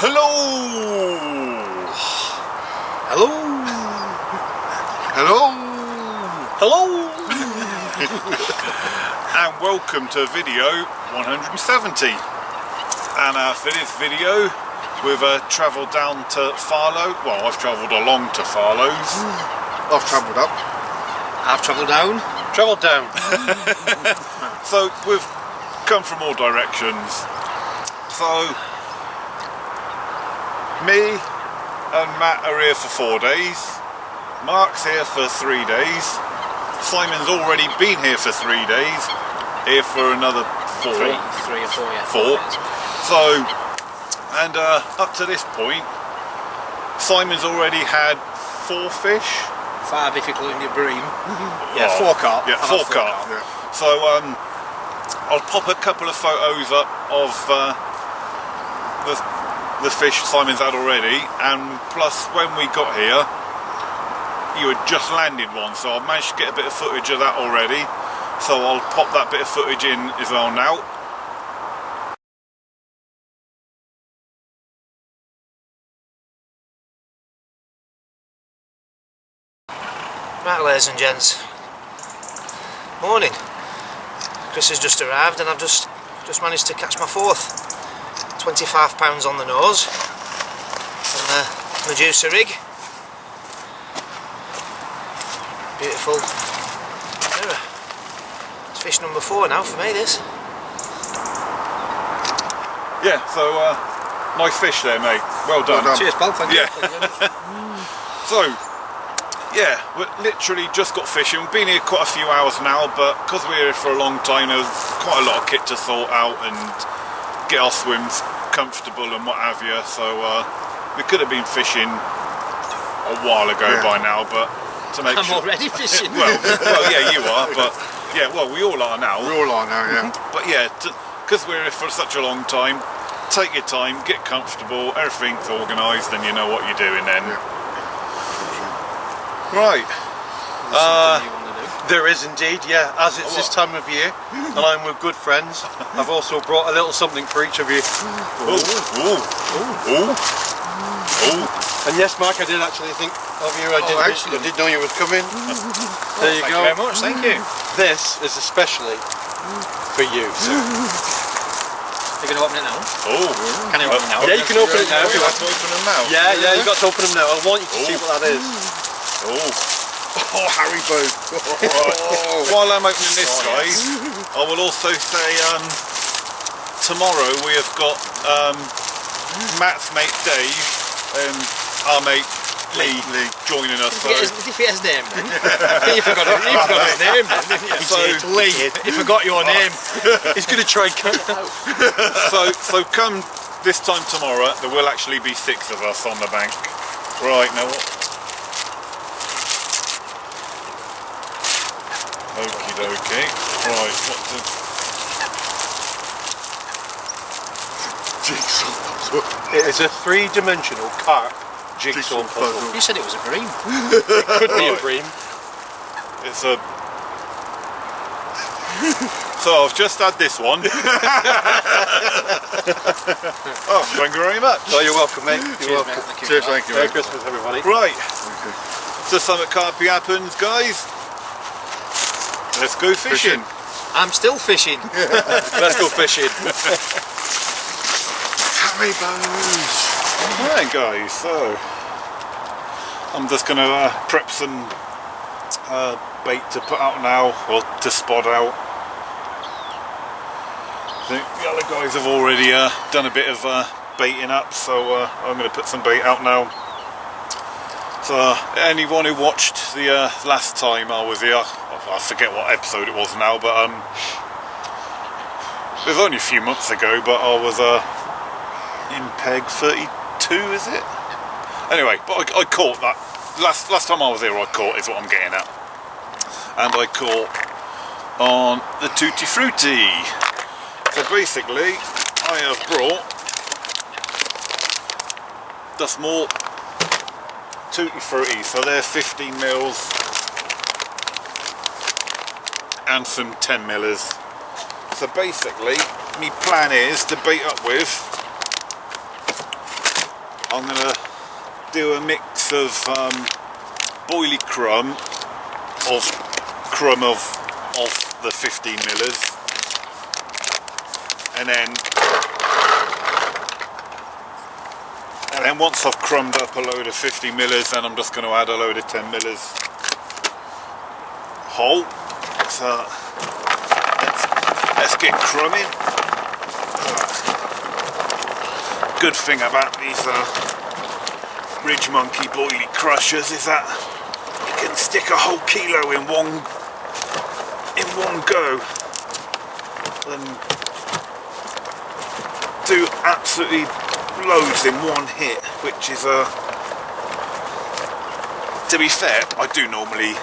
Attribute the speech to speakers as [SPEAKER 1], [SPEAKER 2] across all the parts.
[SPEAKER 1] Hello!
[SPEAKER 2] Hello!
[SPEAKER 1] Hello!
[SPEAKER 2] Hello!
[SPEAKER 1] And welcome to video 170. And for this video, we've travelled down to Farlows. Well, I've travelled along to Farlows.
[SPEAKER 2] I've travelled up. I've travelled down. Travelled down.
[SPEAKER 1] So we've come from all directions. So me and Matt are here for 4 days. Mark's here for 3 days. Simon's already been here for 3 days. Here for another 4.
[SPEAKER 2] Three or four, yeah.
[SPEAKER 1] 4. So, and up to this point, Simon's already had 4 fish.
[SPEAKER 2] 5 if you're including your bream. Yeah,
[SPEAKER 1] Oh,
[SPEAKER 2] 4 carp.
[SPEAKER 1] Yeah, 4 carp.
[SPEAKER 2] Yeah.
[SPEAKER 1] So I'll pop a couple of photos up of the fish Simon's had already, and plus when we got here, you had just landed one, so I've managed to get a bit of footage of that already. So I'll pop that bit of footage in as well now.
[SPEAKER 2] Right, ladies and gents. Morning. Chris has just arrived and I've just managed to catch my 4th. £25 on the nose. And the Medusa rig. Beautiful mirror. It's fish number 4 now for me, this.
[SPEAKER 1] Yeah, so nice fish there, mate. Well done.
[SPEAKER 2] Cheers, pal. Thank you.
[SPEAKER 1] So, yeah, we literally just got fishing. We've been here quite a few hours now, but because we're here for a long time, there's quite a lot of kit to sort out and get our swims comfortable and what have you. So we could have been fishing a while ago by now, but to make
[SPEAKER 2] I'm already fishing.
[SPEAKER 1] well, yeah, you are, but yeah, well, we all are now.
[SPEAKER 3] We all are now, yeah.
[SPEAKER 1] But yeah, because we're here for such a long time, take your time, get comfortable, everything's organised, and you know what you're doing then.
[SPEAKER 3] Yeah.
[SPEAKER 1] Right.
[SPEAKER 4] There is indeed, yeah, as it's this time of year and I'm with good friends, I've also brought a little something for each of you.
[SPEAKER 1] Ooh, ooh, ooh, ooh.
[SPEAKER 4] And yes, Mark, I did actually think of you. I did know you was coming. There you
[SPEAKER 2] Thank
[SPEAKER 4] go.
[SPEAKER 2] you very much, thank you.
[SPEAKER 4] This is especially for you. So.
[SPEAKER 2] You're going to open it now?
[SPEAKER 1] Oh.
[SPEAKER 2] Can I open it now?
[SPEAKER 4] Yeah, you can open it now if you
[SPEAKER 1] You
[SPEAKER 4] want.
[SPEAKER 1] have to open them now.
[SPEAKER 4] Yeah, you've got to open them now. I want you to see what that is.
[SPEAKER 1] Oh, Haribo. While I'm opening this, guys, I will also say tomorrow we have got Matt's mate Dave and our mate Lee joining us.
[SPEAKER 2] Did you forget his name then? You forgot his name then, didn't you?
[SPEAKER 1] So,
[SPEAKER 2] Lee, you forgot your name.
[SPEAKER 4] He's going to try and cut it out.
[SPEAKER 1] so come this time tomorrow, there will actually be 6 of us on the bank. Right, now what? Okie dokie. Right, what to...
[SPEAKER 3] Jigsaw puzzle.
[SPEAKER 4] It is a 3-dimensional carp jigsaw puzzle.
[SPEAKER 2] You said it was a bream.
[SPEAKER 4] It could be a bream.
[SPEAKER 1] It's a... So I've just had this one. Oh, thank you very much.
[SPEAKER 4] Oh, you're welcome, mate. You're
[SPEAKER 2] Cheers,
[SPEAKER 4] welcome.
[SPEAKER 2] mate. Thank you.
[SPEAKER 3] Cheers, thank you.
[SPEAKER 4] Merry
[SPEAKER 3] mate.
[SPEAKER 4] Christmas, everybody.
[SPEAKER 1] Right, so something can't be happens, guys. Let's go fishing.
[SPEAKER 2] I'm still fishing.
[SPEAKER 4] Let's go fishing.
[SPEAKER 3] Haribos.
[SPEAKER 1] Right, guys, so I'm just going to prep some bait to put out now, or to spot out. The other guys have already done a bit of baiting up, so I'm going to put some bait out now. So anyone who watched the last time I was here, I forget what episode it was now, but it was only a few months ago, but I was in peg 32, is it? Anyway, but I caught that. Last time I was here I caught, is what I'm getting at. And I caught on the Tutti Frutti. So basically, I have brought the small Tutti Frutti, so they're 15 mils and some 10 millers. So basically, my plan is to bait up with I'm going to do a mix of boilie crumb of the 15 millers, and then once I've crumbed up a load of 50 millers, then I'm just going to add a load of 10 millers whole. So let's get crumbing. Good thing about these Ridge Monkey boilie crushers is that you can stick a whole kilo in one go and do absolutely loads in one hit, which is to be fair, I do normally,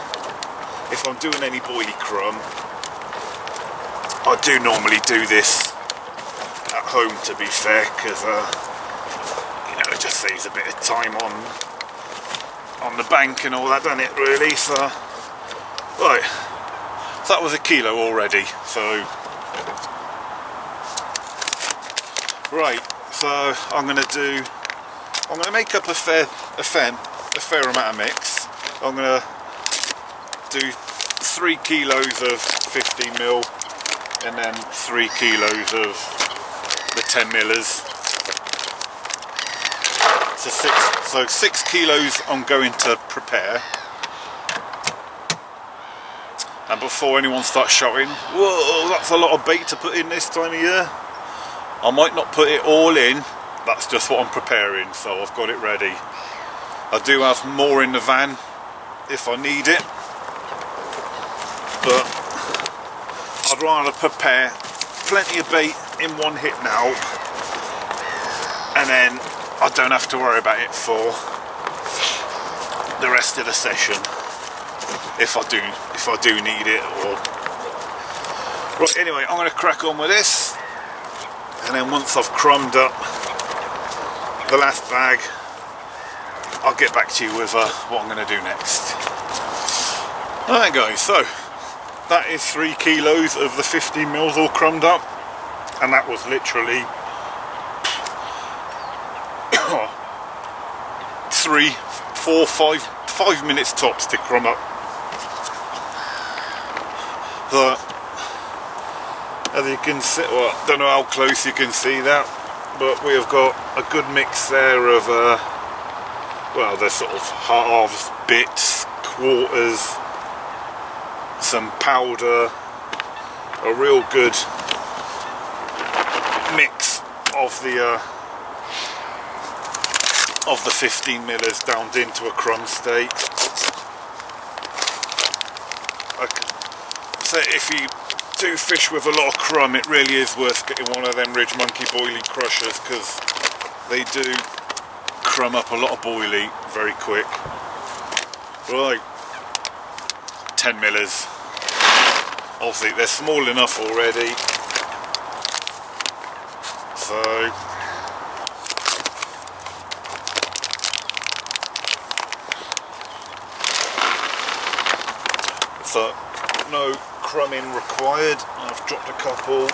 [SPEAKER 1] if I'm doing any boilie crumb, I do normally do this at home, to be fair, because it just saves a bit of time on the bank and all that, doesn't it, really? So right, so that was a kilo already. So right, so I'm going to make up a fair amount of mix. I'm going to do 3 kilos of 50 mil and then 3 kilos of the 10 millers. So 6 kilos I'm going to prepare. And before anyone starts shouting, whoa, that's a lot of bait to put in this time of year, I might not put it all in. That's just what I'm preparing, so I've got it ready. I do have more in the van if I need it, but I'd rather prepare plenty of bait in one hit now, and then I don't have to worry about it for the rest of the session if I do need it. Right, anyway, I'm going to crack on with this, and then once I've crumbed up the last bag, I'll get back to you with what I'm going to do next. Alright guys, so that is 3 kilos of the 50 mils all crumbed up, and that was literally 3, 4, 5 minutes tops to crumb up. So, as you can see, well, I don't know how close you can see that, but we have got a good mix there of well, they're sort of halves, bits, quarters, some powder, a real good mix of the 15 millers down into a crumb state. So if you do fish with a lot of crumb, it really is worth getting one of them Ridge Monkey boilie crushers, because they do crumb up a lot of boilie very quick. Right, 10 millers. Obviously they're small enough already, so no crumbing required. I've dropped a couple.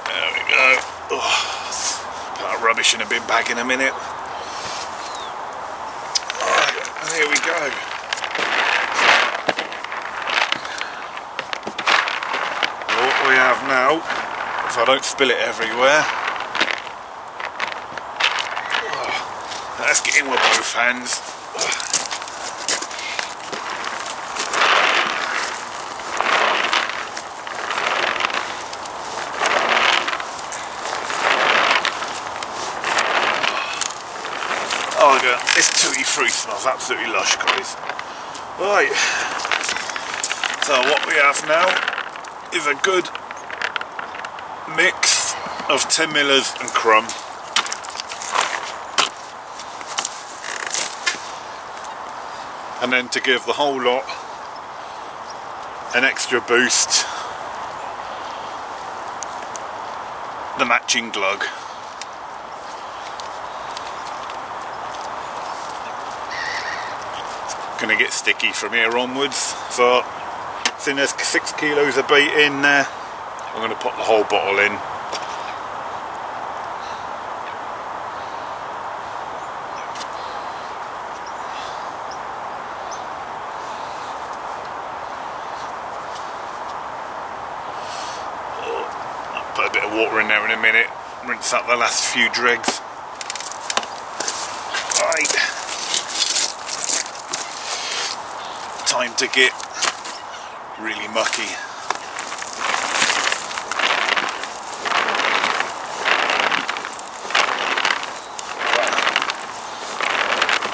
[SPEAKER 1] There we go. That rubbish in a bin bag in a minute. Right, here we go. What we have now, if I don't spill it everywhere, let's get in with both hands. Oh, look at that. This tutti fruit smells absolutely lush, guys. Right, so what we have now is a good mix of 10 millers and crumb. And then to give the whole lot an extra boost, the matching glug. It's gonna get sticky from here onwards, so So there's 6 kilos of bait in there. I'm going to put the whole bottle in. I'll put a bit of water in there in a minute. Rinse out the last few dregs. Right. Time to get really mucky.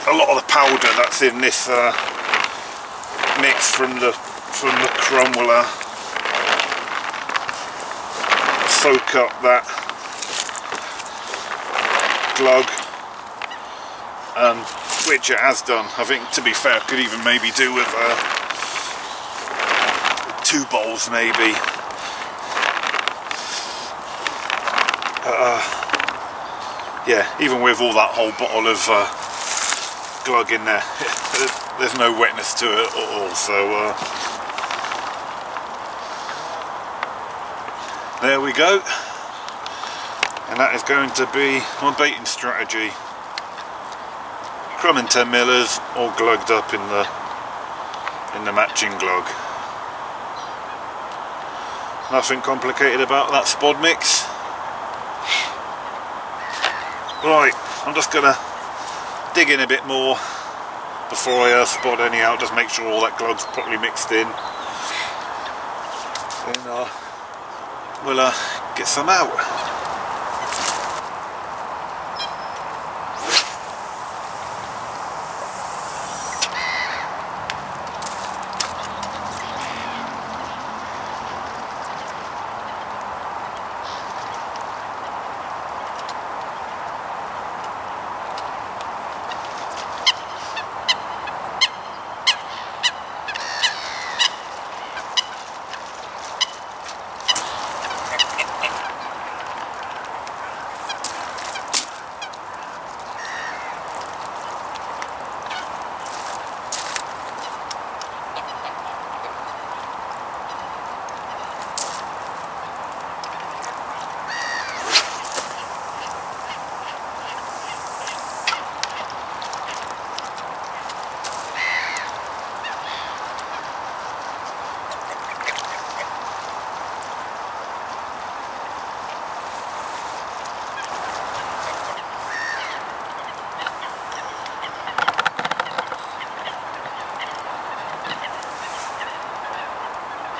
[SPEAKER 1] A lot of the powder that's in this mix from the crumb will soak up that glug, which it has done. I think, to be fair, could even maybe do with 2 bowls maybe. Yeah, even with all that whole bottle of glug in there, there's no wetness to it at all, so there we go. And that is going to be my baiting strategy. Crumb and 10 millers all glugged up in the matching glug. Nothing complicated about that spod mix. Right, I'm just gonna dig in a bit more before I spod any out, just make sure all that glug's properly mixed in. Then we'll get some out.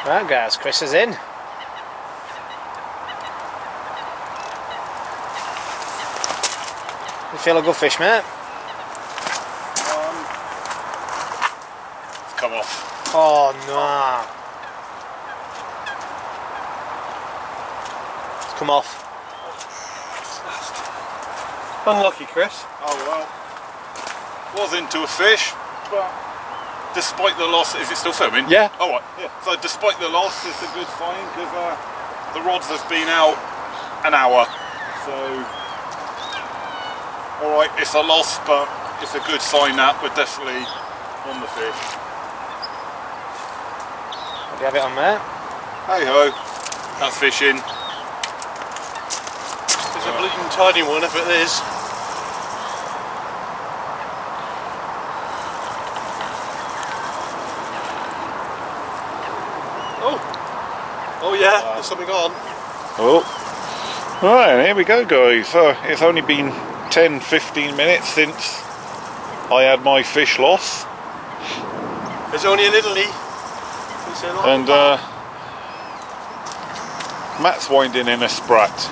[SPEAKER 2] Right guys, Chris is in. You feel a good fish, mate?
[SPEAKER 1] It's come off.
[SPEAKER 2] Oh no. It's come off.
[SPEAKER 4] Unlucky, Chris.
[SPEAKER 1] Oh well. Was into a fish, but despite the loss, is it still filming?
[SPEAKER 2] Yeah.
[SPEAKER 1] Oh, right. Yeah. So despite the loss, it's a good sign because the rods have been out an hour. So, all right, it's a loss, but it's a good sign that we're definitely on the fish.
[SPEAKER 2] Have you have it on, mate?
[SPEAKER 1] Hey ho, that's fishing.
[SPEAKER 4] It's a bleeding tiny one if it is. Oh yeah, there's something on.
[SPEAKER 1] Oh, right, here we go guys. So it's only been 10-15 minutes since I had my fish loss.
[SPEAKER 4] There's only a little leak.
[SPEAKER 1] And Matt's winding in a sprat.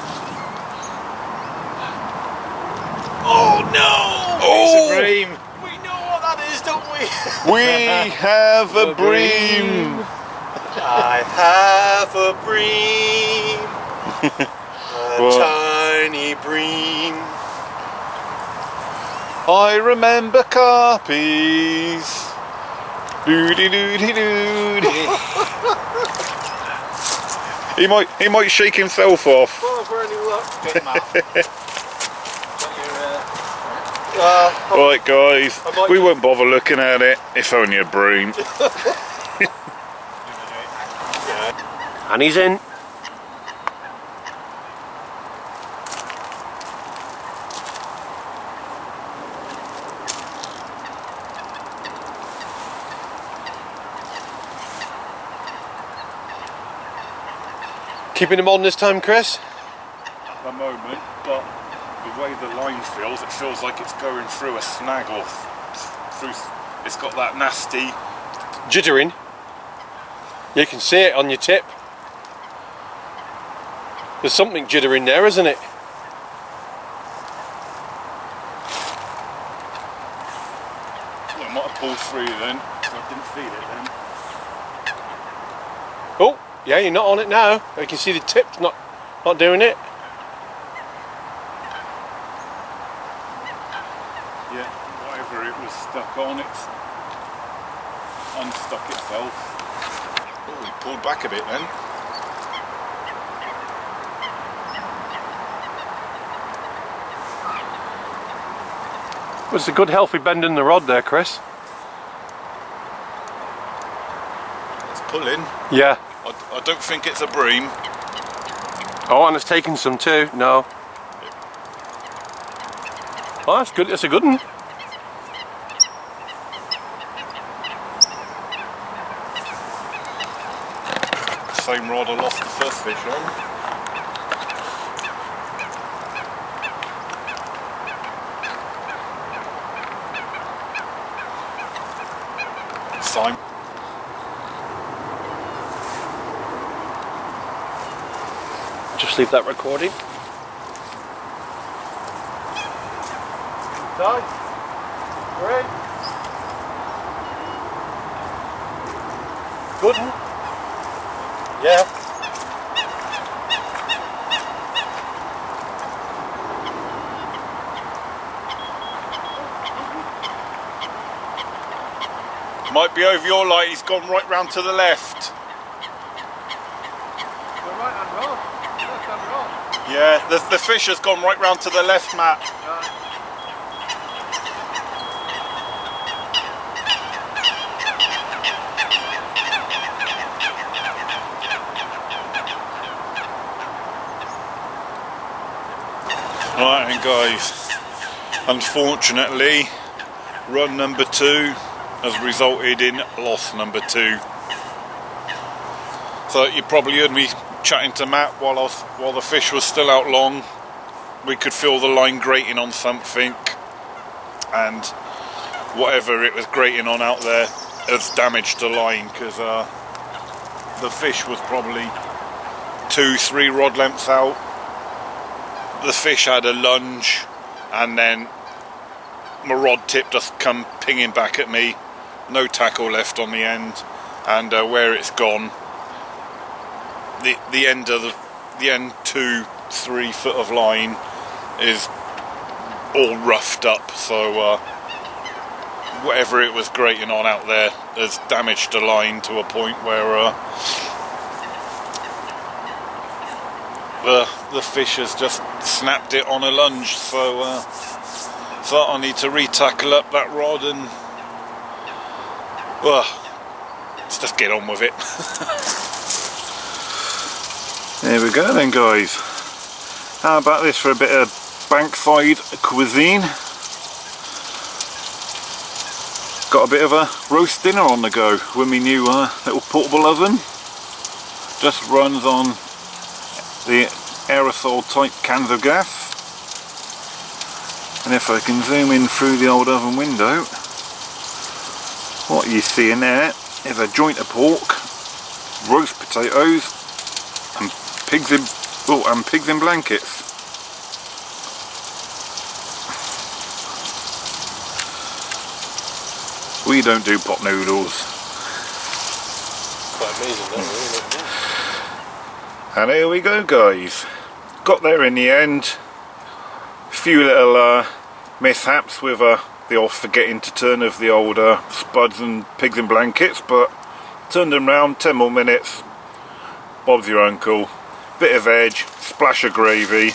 [SPEAKER 4] Oh no!
[SPEAKER 1] Oh!
[SPEAKER 2] It's a bream.
[SPEAKER 4] We know what that is, don't we?
[SPEAKER 1] We have a bream.
[SPEAKER 4] I have a bream. A
[SPEAKER 1] Well,
[SPEAKER 4] tiny bream.
[SPEAKER 1] I remember carpies. Doody doody doody. He might shake himself off.
[SPEAKER 4] Oh, for any luck.
[SPEAKER 2] Get him out.
[SPEAKER 1] Right guys,
[SPEAKER 4] I might
[SPEAKER 1] we
[SPEAKER 4] just-
[SPEAKER 1] won't bother looking at it. It's only a bream.
[SPEAKER 4] And he's in. Keeping him on this time, Chris?
[SPEAKER 1] At the moment, but the way the line feels, it feels like it's going through a snag or through. It's got that nasty
[SPEAKER 4] Jittering. You can see it on your tip. There's something jittering there, isn't it?
[SPEAKER 1] Well, it might have pulled through then, so I didn't feel it then.
[SPEAKER 4] Oh, yeah, you're not on it now. You can see the tip's not doing it.
[SPEAKER 1] Yeah, whatever it was stuck on, it's unstuck itself. Oh, it pulled back a bit then.
[SPEAKER 4] It's a good healthy bend in the rod there, Chris.
[SPEAKER 1] It's pulling.
[SPEAKER 4] Yeah.
[SPEAKER 1] I don't think it's a bream.
[SPEAKER 4] Oh, and it's taken some too. No. Oh, that's good. That's a good one.
[SPEAKER 1] Same rod I lost the first fish on. Same.
[SPEAKER 4] Just leave that recording. Done. We're in. Good one. Yeah.
[SPEAKER 1] Might be over your light, he's gone right round to the left.
[SPEAKER 4] The right hand rod. Left hand rod.
[SPEAKER 1] Yeah, the fish has gone right round to the left, Matt. Right then guys, unfortunately run number 2 has resulted in loss number 2. So you probably heard me chatting to Matt while the fish was still out long. We could feel the line grating on something, and whatever it was grating on out there has damaged the line, because the fish was probably 2-3 rod lengths out. The fish had a lunge, and then my rod tip just come pinging back at me. No tackle left on the end, and where it's gone, the end of the end 2-3 foot of line is all roughed up. So whatever it was grating on out there has damaged the line to a point where the fish has just snapped it on a lunge. So I need to re-tackle up that rod and let's just get on with it. There we go then guys. How about this for a bit of Bankside cuisine? Got a bit of a roast dinner on the go with my new little portable oven. Just runs on the aerosol type cans of gas. And if I can zoom in through the old oven window, what you see in there is a joint of pork, roast potatoes, and pigs in blankets. We don't do pot noodles.
[SPEAKER 4] Quite amazing, that really.
[SPEAKER 1] And here we go guys. Got there in the end. Few little mishaps with the old forgetting to turn of the old spuds and pigs in blankets, but turned them round, 10 more minutes. Bob's your uncle. Bit of veg, splash of gravy.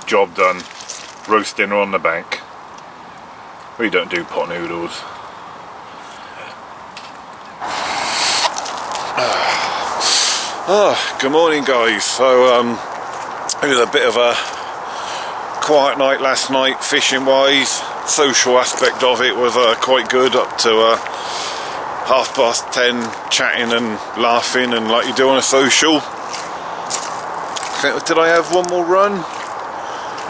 [SPEAKER 1] Job done. Roast dinner on the bank. We don't do pot noodles. Good morning, guys. So it was a bit of a quiet night last night, fishing wise. Social aspect of it was quite good, up to 10:30, chatting and laughing and like you do on a social. Did I have one more run?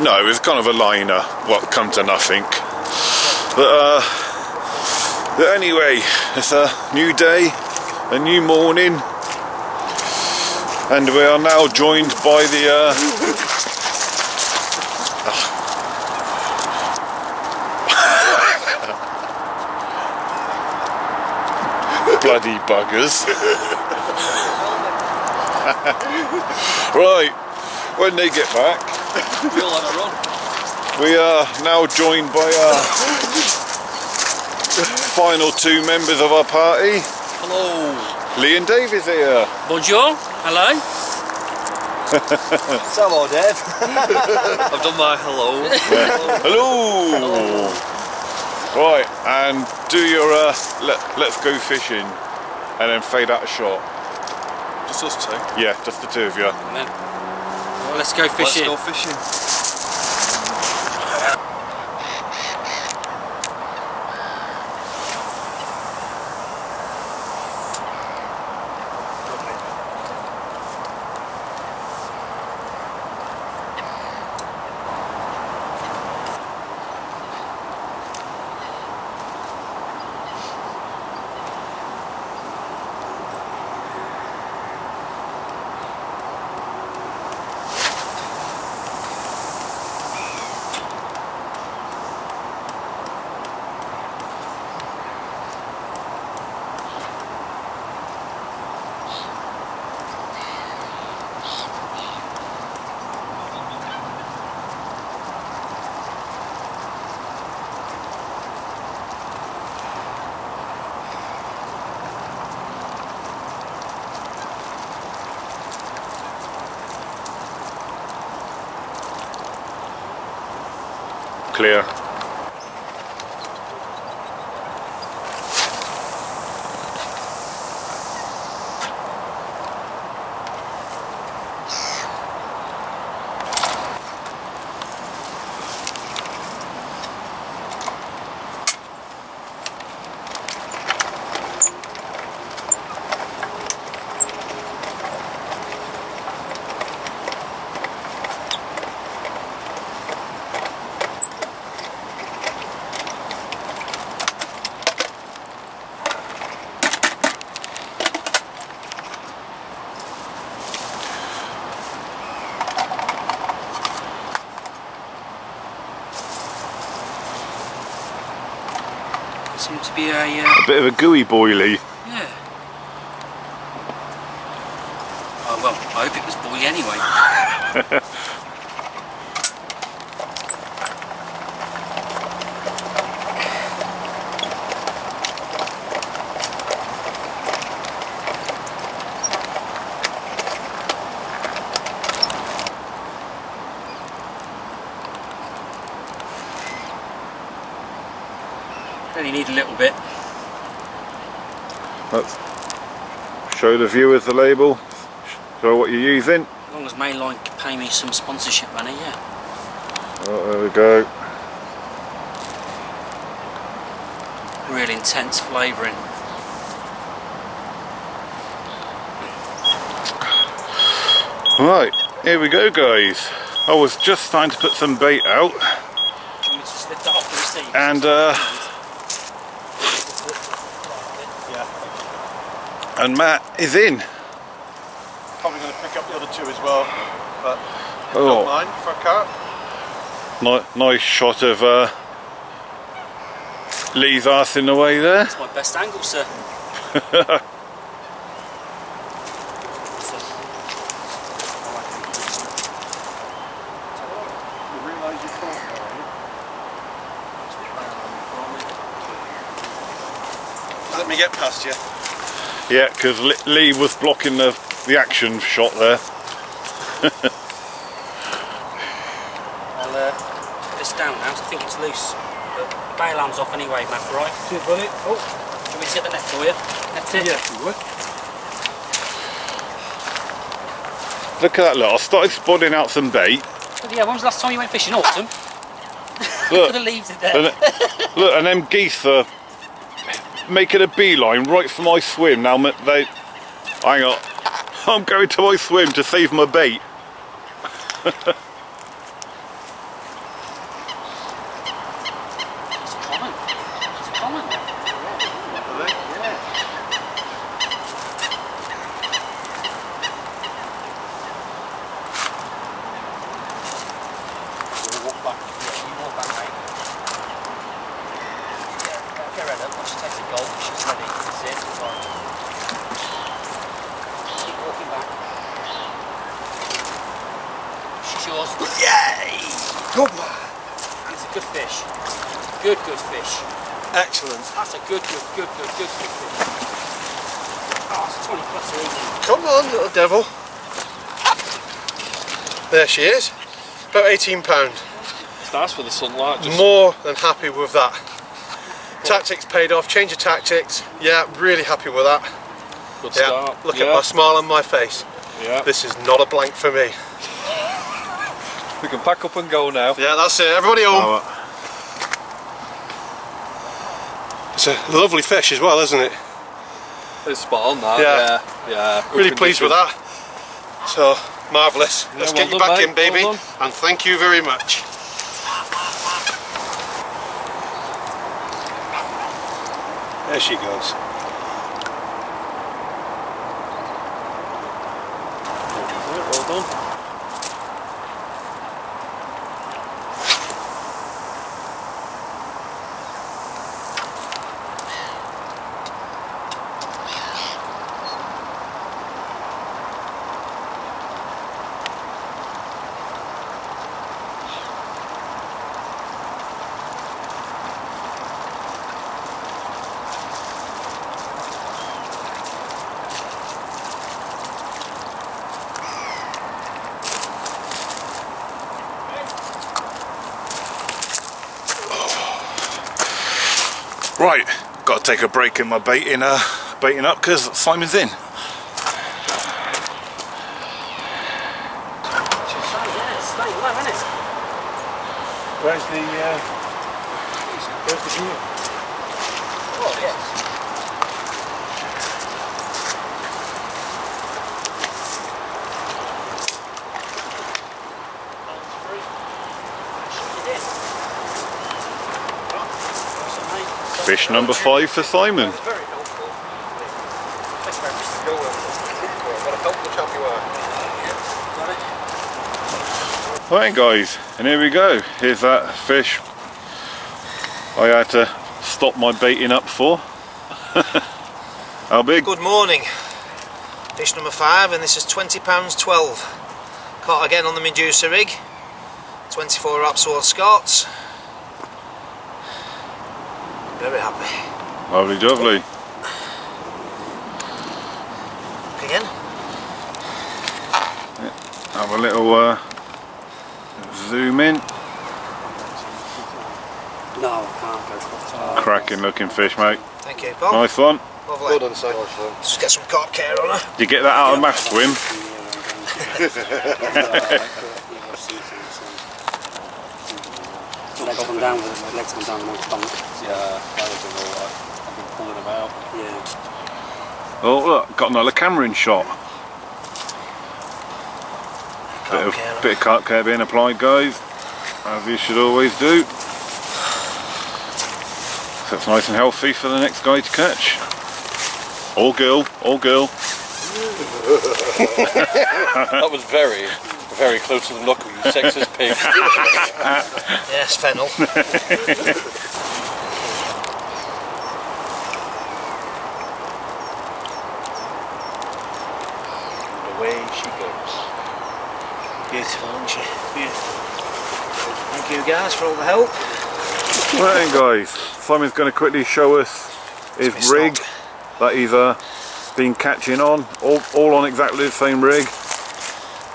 [SPEAKER 1] No, it was kind of a liner, what come to nothing. But anyway, it's a new day, a new morning, and we are now joined by the bloody buggers. Right, when they get back,
[SPEAKER 5] We'll have a run.
[SPEAKER 1] we are now joined by our final two members of our party.
[SPEAKER 5] Hello.
[SPEAKER 1] Lee and Dave is here.
[SPEAKER 5] Bonjour. Hello.
[SPEAKER 2] Hello, Dave.
[SPEAKER 5] I've done my hello.
[SPEAKER 1] Hello. Right, and do your let's go fishing, and then fade out a shot.
[SPEAKER 4] Just us two.
[SPEAKER 1] Yeah, just the two of you.
[SPEAKER 5] And then, well, let's go fishing.
[SPEAKER 4] Let's go fishing.
[SPEAKER 1] Clear.
[SPEAKER 5] Seems to be a
[SPEAKER 1] A bit of a gooey boilie.
[SPEAKER 5] yeah. Oh well, I hope it was boily anyway. Only need a little bit.
[SPEAKER 1] Let's show the viewers the label. Show what you're using.
[SPEAKER 5] As long as Mainline can pay me some sponsorship money, yeah.
[SPEAKER 1] Oh, there we go.
[SPEAKER 5] Real intense flavouring.
[SPEAKER 1] Right, here we go, guys. I was just starting to put some bait out,
[SPEAKER 5] Do you want me to just lift that off the receiver?
[SPEAKER 1] and Matt is in.
[SPEAKER 4] Probably going to pick up the other two as well, but
[SPEAKER 1] Oh.
[SPEAKER 4] don't mind for a cat.
[SPEAKER 1] Nice shot of Lee's arse in the way there.
[SPEAKER 5] That's my best angle, sir.
[SPEAKER 4] Let me get past you.
[SPEAKER 1] Yeah, because Lee was blocking the action shot there.
[SPEAKER 5] I'll put this down now, 'cause I think it's loose. But the bail arm's off anyway, Matt, right?
[SPEAKER 4] Cheers, buddy. Oh,
[SPEAKER 5] Do you want me to get the net for you? Net it?
[SPEAKER 4] yes, you would.
[SPEAKER 1] Look at that, look. I started spotting out some bait.
[SPEAKER 5] But yeah, when was the last time you went fishing? Autumn?
[SPEAKER 1] Look,
[SPEAKER 5] The leaves are there.
[SPEAKER 1] look, and them geese are making a beeline right for my swim. Now they, hang on, I'm going to my swim to save my bait.
[SPEAKER 5] It's common. It's common. Yeah. Walk back. Yeah, you walk back, mate. Yeah, get ready. Once she takes the goal, she's ready. That's it. Right. Keep walking back. She's yours. Yay!
[SPEAKER 4] Good man.
[SPEAKER 5] It's a good fish. Good fish.
[SPEAKER 4] Excellent.
[SPEAKER 5] That's a good fish. Oh, it's a 20 plus easy.
[SPEAKER 4] Come on, little devil. There she is. About £18.
[SPEAKER 6] That's for the sunlight. Just
[SPEAKER 4] More than happy with that. Tactics paid off. Change of tactics. Yeah, really happy with that.
[SPEAKER 6] good
[SPEAKER 4] Yeah.
[SPEAKER 6] start.
[SPEAKER 4] Look at my smile on my face.
[SPEAKER 6] Yeah.
[SPEAKER 4] This is not a blank for me.
[SPEAKER 6] We can pack up and go now.
[SPEAKER 4] Yeah, that's it. Everybody home. It's a lovely fish as well, isn't it?
[SPEAKER 6] It's spot on that.
[SPEAKER 4] Yeah.
[SPEAKER 6] Yeah.
[SPEAKER 4] Really pleased with that. So, marvellous. Let's
[SPEAKER 6] well
[SPEAKER 4] get you
[SPEAKER 6] done,
[SPEAKER 4] back
[SPEAKER 6] mate.
[SPEAKER 4] in, baby.
[SPEAKER 6] Well done.
[SPEAKER 4] And thank you very much. There she goes.
[SPEAKER 6] Well done.
[SPEAKER 1] Right, got to take a break in my baiting up because Simon's in.
[SPEAKER 4] Where's the view?
[SPEAKER 5] Oh, yes.
[SPEAKER 1] Fish number 5 for Simon.
[SPEAKER 4] Very helpful. Thanks very much. What a helpful chap you are.
[SPEAKER 1] Right guys, and here we go. Here's that fish I had to stop my baiting up for. How big?
[SPEAKER 2] Good morning. Fish number 5, and this is £20.12. Caught again on the Medusa rig. 24 Rapsword Scots. Very happy.
[SPEAKER 1] Lovely jubbly.
[SPEAKER 2] Look again.
[SPEAKER 1] Have a little zoom in.
[SPEAKER 5] No, I can't go for
[SPEAKER 1] Cracking looking fish, mate.
[SPEAKER 2] Thank you, Paul.
[SPEAKER 1] Nice one.
[SPEAKER 2] Lovely.
[SPEAKER 4] Well done, Si.
[SPEAKER 2] Just get some carp care on her.
[SPEAKER 1] Did you get that out of maff swim?
[SPEAKER 5] Legs come down with it. Legs come down with it.
[SPEAKER 6] Yeah, that was alright. I've been pulling them out.
[SPEAKER 5] Yeah.
[SPEAKER 1] Oh look, got another camera in shot. Bit of carp care being applied, guys, as you should always do. So it's nice and healthy for the next guy to catch. All girl, all girl.
[SPEAKER 6] That was very, very close to the knuckle, you sexist pig.
[SPEAKER 2] Yes, fennel.
[SPEAKER 6] Away she goes.
[SPEAKER 2] Beautiful, isn't she? Beautiful. Thank you guys for all the help.
[SPEAKER 1] Right then guys, Simon's going to quickly show us his
[SPEAKER 2] It's
[SPEAKER 1] rig
[SPEAKER 2] not.
[SPEAKER 1] that he's been catching on, all on exactly the same rig.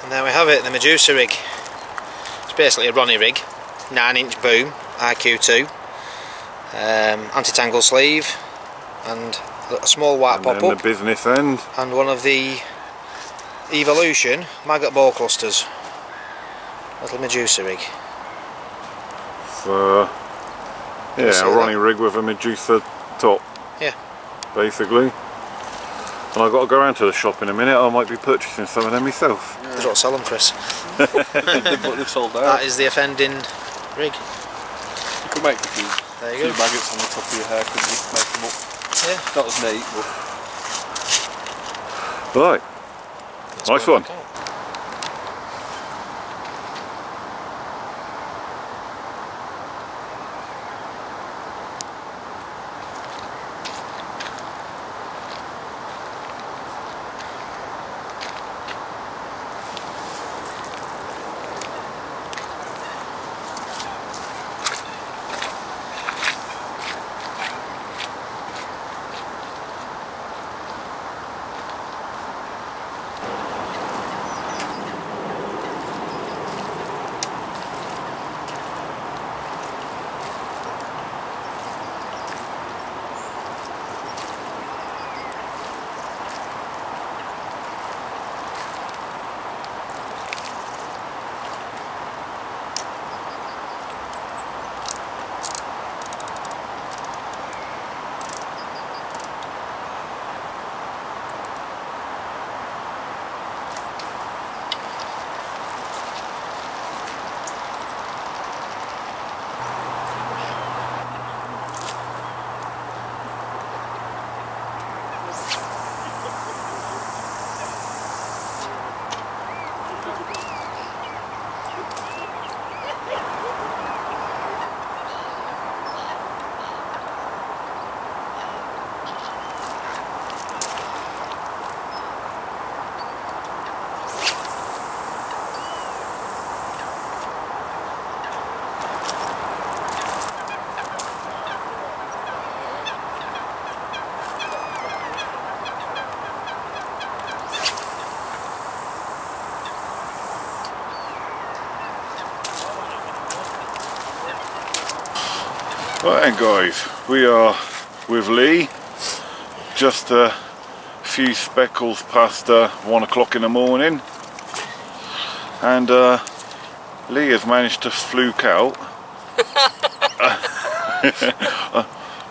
[SPEAKER 2] And there we have it, the Medusa rig. It's basically a Ronnie rig, 9-inch boom, IQ2, anti-tangle sleeve, and a small white
[SPEAKER 1] And then
[SPEAKER 2] pop-up,
[SPEAKER 1] the business end.
[SPEAKER 2] and one of the Evolution maggot ball clusters. Little Medusa rig.
[SPEAKER 1] So, yeah,
[SPEAKER 2] see
[SPEAKER 1] a
[SPEAKER 2] that?
[SPEAKER 1] Ronnie rig with a Medusa top.
[SPEAKER 2] Yeah.
[SPEAKER 1] Basically. And I've got to go around to the shop in a minute. I might be purchasing some of them myself.
[SPEAKER 2] You don't sell them, Chris.
[SPEAKER 6] They've sold out.
[SPEAKER 2] That is the offending rig.
[SPEAKER 6] You could make a few,
[SPEAKER 2] There you go.
[SPEAKER 6] maggots on the top of your hair, couldn't you? Make them up.
[SPEAKER 2] Yeah.
[SPEAKER 6] Not as neat, but
[SPEAKER 1] Right. Nice one. Right then guys, we are with Lee, just a few speckles past 1 o'clock in the morning, and Lee has managed to fluke out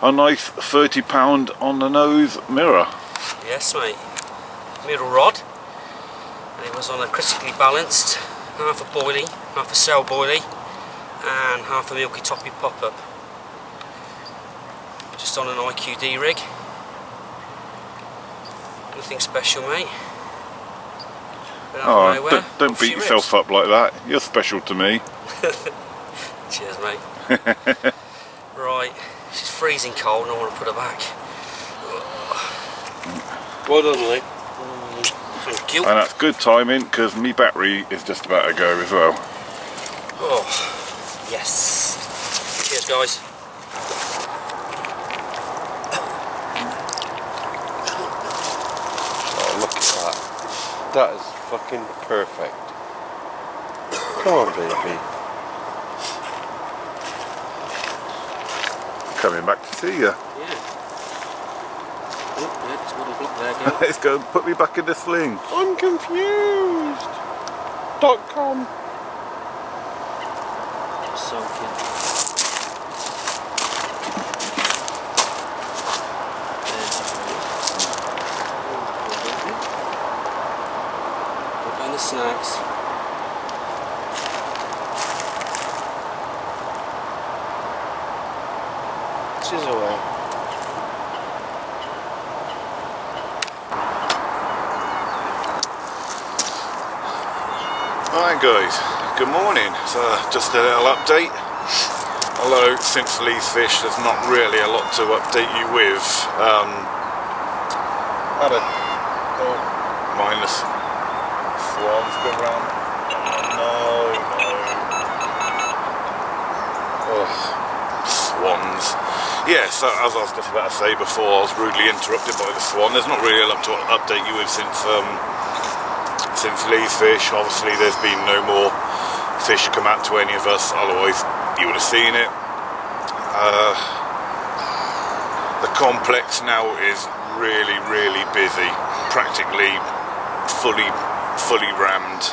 [SPEAKER 1] a nice £30 on the nose mirror.
[SPEAKER 5] Yes, mate. Mirror rod. And it was on a critically balanced, half a boilie, half a cell boilie, and half a milky toppy pop-up. Just on an IQD rig. Nothing special, mate. Been out of nowhere.
[SPEAKER 1] Don't
[SPEAKER 5] Off she
[SPEAKER 1] beat yourself
[SPEAKER 5] rips.
[SPEAKER 1] up like that. You're special to me.
[SPEAKER 5] Cheers, mate. Right, she's freezing cold and I want to put her back.
[SPEAKER 6] well done, Lee.
[SPEAKER 5] Thank you.
[SPEAKER 1] And that's good timing because my battery is just about to go as well.
[SPEAKER 5] Oh, yes. Cheers, guys.
[SPEAKER 6] Oh, look at that. That is fucking perfect. Come on, baby.
[SPEAKER 1] Coming back to see you.
[SPEAKER 5] Yeah. Oh, yeah, there's one block there, girl.
[SPEAKER 1] Let's go and put me back in the sling.
[SPEAKER 6] I'm confused. .com.
[SPEAKER 5] Soaking. Look on the snacks.
[SPEAKER 2] She's away.
[SPEAKER 1] Alright guys, good morning. So just a little update. Although since Lee's Fish there's not really a lot to update you with. Had a minus swans go round. No. Oh, swans. Yeah, so as I was just about to say before, I was rudely interrupted by the swan. There's not really a lot to update you with since Lee's Fish. Obviously there's been no more fish come out to any of us, otherwise you would have seen it. The complex now is really busy, practically fully fully rammed.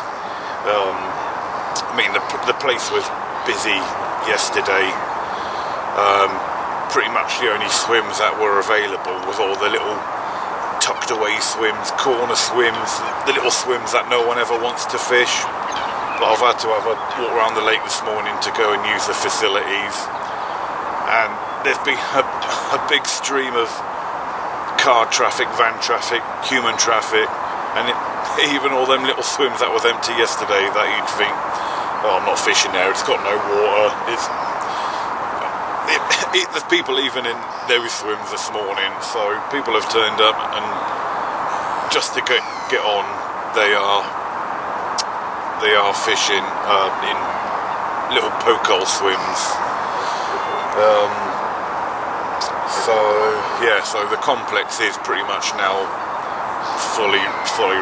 [SPEAKER 1] I mean, the place was busy yesterday. Pretty much the only swims that were available was all the little tucked away swims, corner swims, the little swims that no one ever wants to fish. But I've had to have a walk around the lake this morning to go and use the facilities, and there's been a big stream of car traffic, van traffic, human traffic, and even all them little swims that was empty yesterday that you'd think, oh, I'm not fishing there, it's got no water. There's people even in those swims this morning, so people have turned up, and just to get on, they are fishing in little poke hole swims. So the complex is pretty much now fully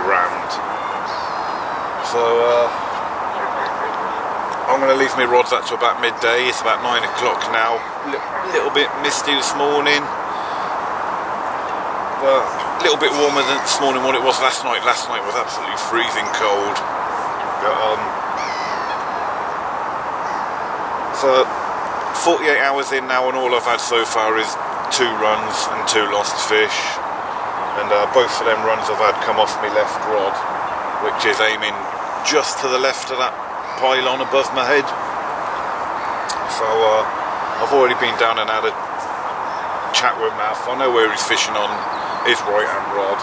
[SPEAKER 1] rammed. So I'm going to leave my rods out to about midday. It's about 9 o'clock now. A little bit misty this morning, but a little bit warmer than this morning what it was last night. Last night was absolutely freezing cold. But, so 48 hours in now, and all I've had so far is 2 runs and 2 lost fish, and both of them runs I've had come off my left rod, which is aiming just to the left of that pylon above my head. So I've already been down and had a chat with Maff. I know where he's fishing on his right hand rod.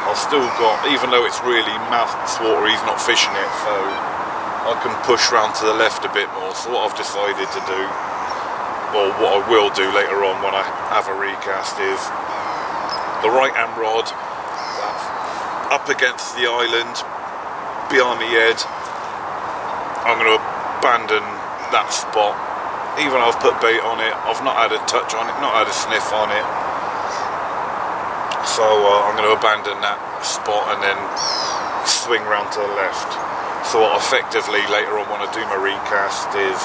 [SPEAKER 1] I've still got, even though it's really Maff's water, he's not fishing it, so I can push round to the left a bit more. So what I've decided to do, or what I will do later on when I have a recast, is the right hand rod that's up against the island behind the head. I'm going to abandon that spot. Even though I've put bait on it, I've not had a touch on it, not had a sniff on it. So I'm going to abandon that spot and then swing round to the left. So what effectively later on when I do my recast is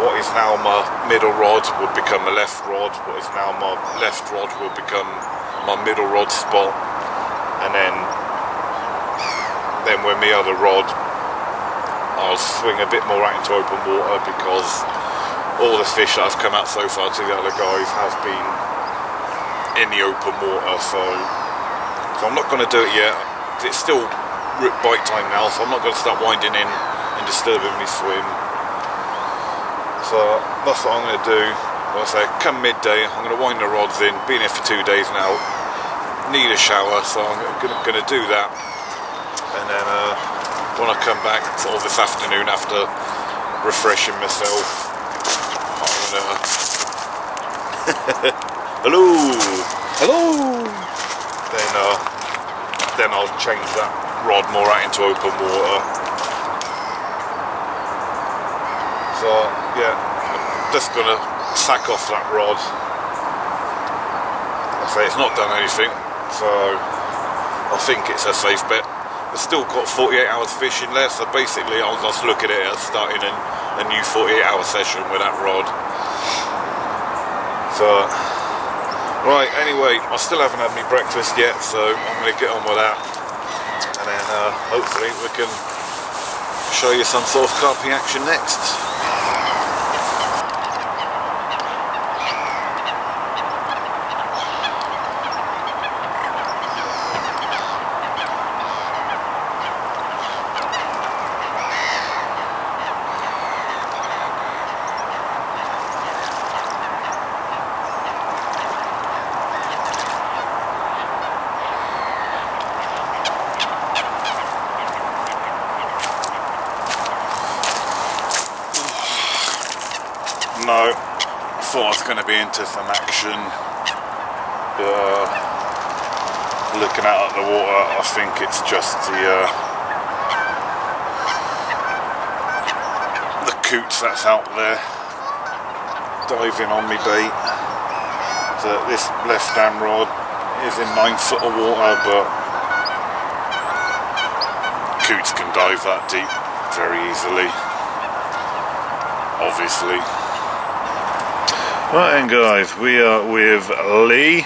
[SPEAKER 1] what is now my middle rod would become my left rod, what is now my left rod will become my middle rod spot, and then with my other rod I'll swing a bit more out into open water, because all the fish that have come out so far to the other guys have been in the open water, so I'm not going to do it yet. It's still bite time now, so I'm not going to start winding in and disturbing me swim. So that's what I'm going to do. Like I say, come midday, I'm going to wind the rods in. Been here for 2 days now, need a shower, so I'm going to do that, and then when I come back sort of this afternoon after refreshing myself, I'm gonna hello. Then I'll change that rod more out into open water. So yeah, I'm just gonna sack off that rod. I say it's not done anything, so I think it's a safe bet. I've still got 48 hours fishing left, so basically I'll just look at it as starting a new 48-hour session with that rod. So, right, anyway, I still haven't had my breakfast yet, so I'm going to get on with that, and then hopefully we can show you some sort of carping action next. No, I thought I was going to be into some action. Looking out at the water, I think it's just the coots that's out there diving on me bait. So this left hand rod is in 9 foot of water, but coots can dive that deep very easily, obviously. Right then guys, we are with Lee,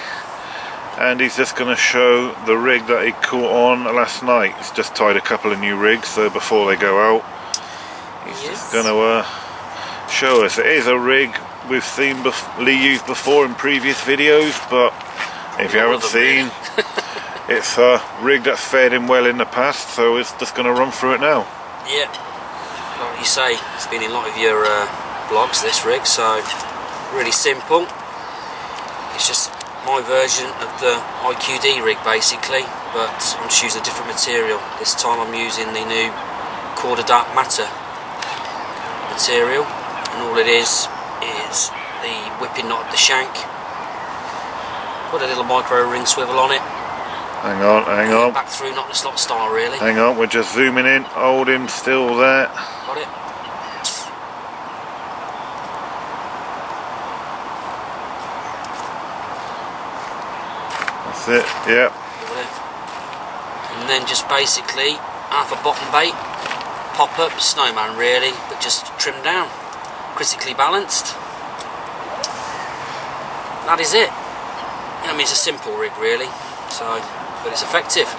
[SPEAKER 1] and he's just going to show the rig that he caught on last night. He's just tied a couple of new rigs, so before they go out, he's just going to show us. It is a rig we've seen Lee use before in previous videos, but if you haven't seen, it's a rig that's fared him well in the past, so it's just going to run through it now.
[SPEAKER 5] Yeah, like you say, it's been in a lot of your blogs, this rig, so really simple. It's just my version of the IQD rig basically, but I'm just using a different material. This time I'm using the new Corda Dark Matter material, and all it is the whipping knot of the shank. Put a little micro ring swivel on it.
[SPEAKER 1] Hang on.
[SPEAKER 5] Back through, not the slot style really.
[SPEAKER 1] Hang on, we're just zooming in. Hold him still there.
[SPEAKER 5] Got it.
[SPEAKER 1] That's it, yeah.
[SPEAKER 5] Got it. And then just basically half a bottom bait, pop up, snowman really, but just trimmed down, critically balanced. That is it. I mean, it's a simple rig really, so, but it's effective. I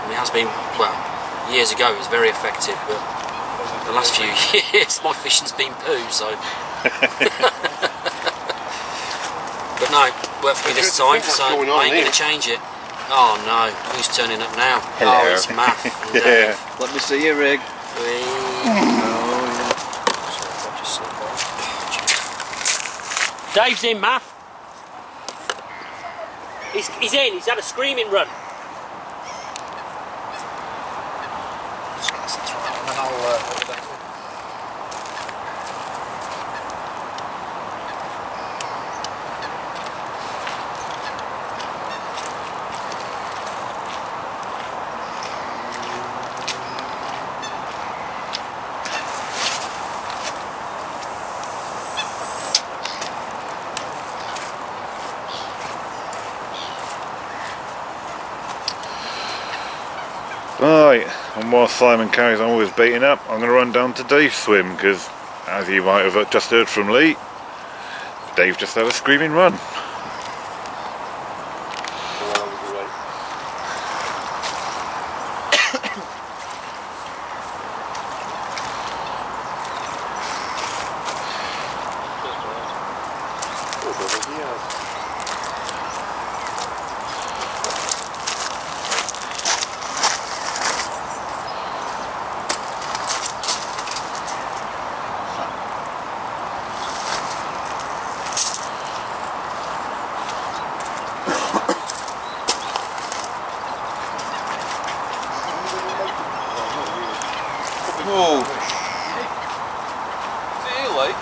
[SPEAKER 5] mean, it has been, well, years ago it was very effective, but the last few years my fishing's been poo, so. But no, worked for me this time, so I ain't going to change it. Oh no, who's turning up now?
[SPEAKER 6] Hello.
[SPEAKER 5] Oh, it's Maff. And
[SPEAKER 1] Yeah.
[SPEAKER 4] Let me see your rig.
[SPEAKER 5] Dave's in, Maff. He's in, he's had a screaming run.
[SPEAKER 1] Right, and while Simon carries on with his baiting up, I'm going to run down to Dave's swim, because as you might have just heard from Lee, Dave just had a screaming run.
[SPEAKER 4] Oh. See you, Lee.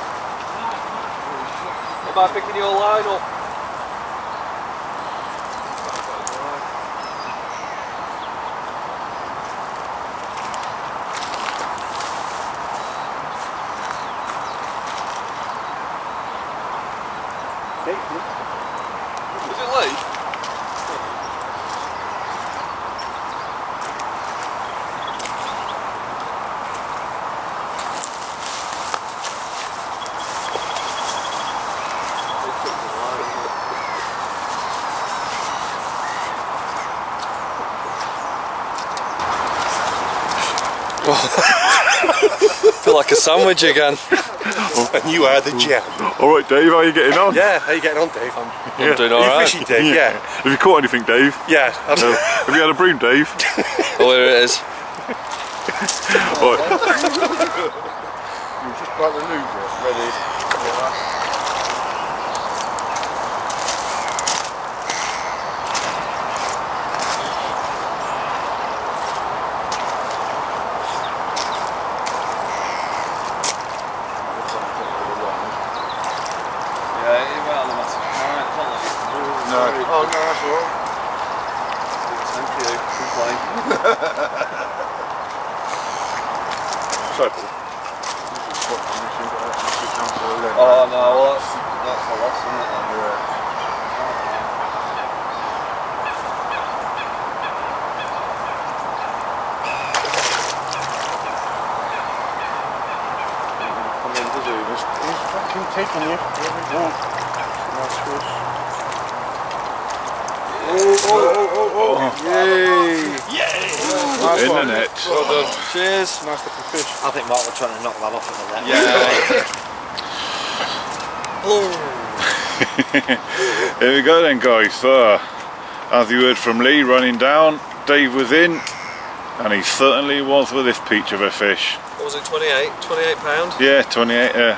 [SPEAKER 4] Am I picking your line up? Is it Lee?
[SPEAKER 7] Feel like a sandwich again.
[SPEAKER 4] And you are the gem.
[SPEAKER 1] Alright Dave, how are you getting on?
[SPEAKER 4] Yeah, how you getting on, Dave?
[SPEAKER 7] I'm doing
[SPEAKER 4] Are you
[SPEAKER 7] alright.
[SPEAKER 4] fishing, Dave? Yeah.
[SPEAKER 1] Have you caught anything, Dave?
[SPEAKER 4] Yeah.
[SPEAKER 1] Have you had a bream, Dave?
[SPEAKER 7] Oh, there it is.
[SPEAKER 1] Right.
[SPEAKER 3] You just like the loser, ready. No. Oh no, that's alright.
[SPEAKER 4] Thank you. Good flying.
[SPEAKER 3] Sorry, Paul.
[SPEAKER 4] Oh no, well that's a loss, isn't it? Come in to do this.
[SPEAKER 3] He's fucking taking you. Nice fish. Nice
[SPEAKER 1] In the
[SPEAKER 3] one.
[SPEAKER 1] net.
[SPEAKER 3] Well done.
[SPEAKER 7] Cheers.
[SPEAKER 3] Nice looking fish.
[SPEAKER 2] I think Mark was trying to knock that off in the net.
[SPEAKER 1] Yeah. There we go then, guys. So, as you heard from Lee running down, Dave was in, and he certainly was with this peach of a fish.
[SPEAKER 4] What was it, 28 pound?
[SPEAKER 1] Yeah, 28.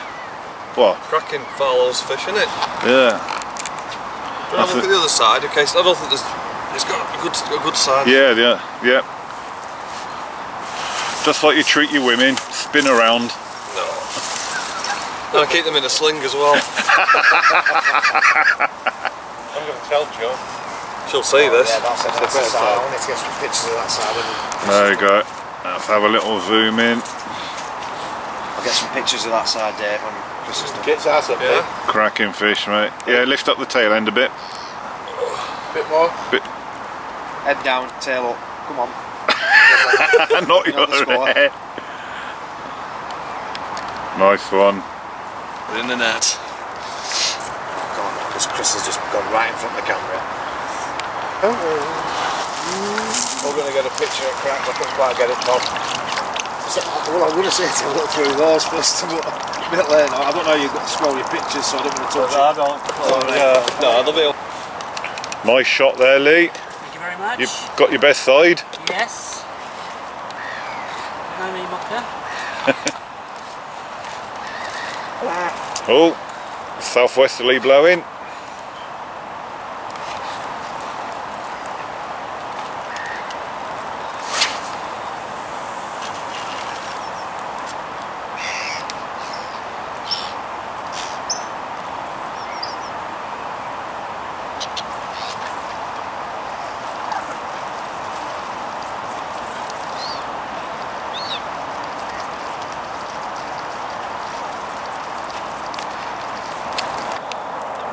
[SPEAKER 1] What?
[SPEAKER 4] Cracking Farlows fish, isn't it?
[SPEAKER 1] Yeah.
[SPEAKER 4] But have a look at the other side, okay? So I don't think it's got a good side.
[SPEAKER 1] Yeah. Just like you treat your women, spin around.
[SPEAKER 4] No. And I keep them in a sling as well.
[SPEAKER 3] I'm going to tell Joe.
[SPEAKER 4] She'll see this.
[SPEAKER 2] Yeah, that's the side. I wanted to get some pictures of that side.
[SPEAKER 1] There you go. Let's have a little zoom in.
[SPEAKER 2] I'll get some pictures of that side, Dave, when Chris is done.
[SPEAKER 3] Get his ass up there.
[SPEAKER 1] Cracking fish, mate. Yeah, lift up the tail end a bit.
[SPEAKER 3] Bit more.
[SPEAKER 2] Head down, tail up. Come on.
[SPEAKER 1] Not
[SPEAKER 2] You know the
[SPEAKER 1] your
[SPEAKER 2] score.
[SPEAKER 1] head. Nice one.
[SPEAKER 4] In the net.
[SPEAKER 2] Come on, because Chris has just gone right in front of the camera.
[SPEAKER 3] We're going to get a picture of cracks. I couldn't quite get it, Bob.
[SPEAKER 2] Well, I'm going to say to look through those first, but a bit later. I don't know, you've got to scroll your pictures, so I don't want to touch it.
[SPEAKER 3] I don't.
[SPEAKER 4] No, they'll be.
[SPEAKER 1] Nice shot there, Lee.
[SPEAKER 5] Thank you very much.
[SPEAKER 1] You've got your best side.
[SPEAKER 5] Yes. No me mucker.
[SPEAKER 1] Oh, southwesterly blowing.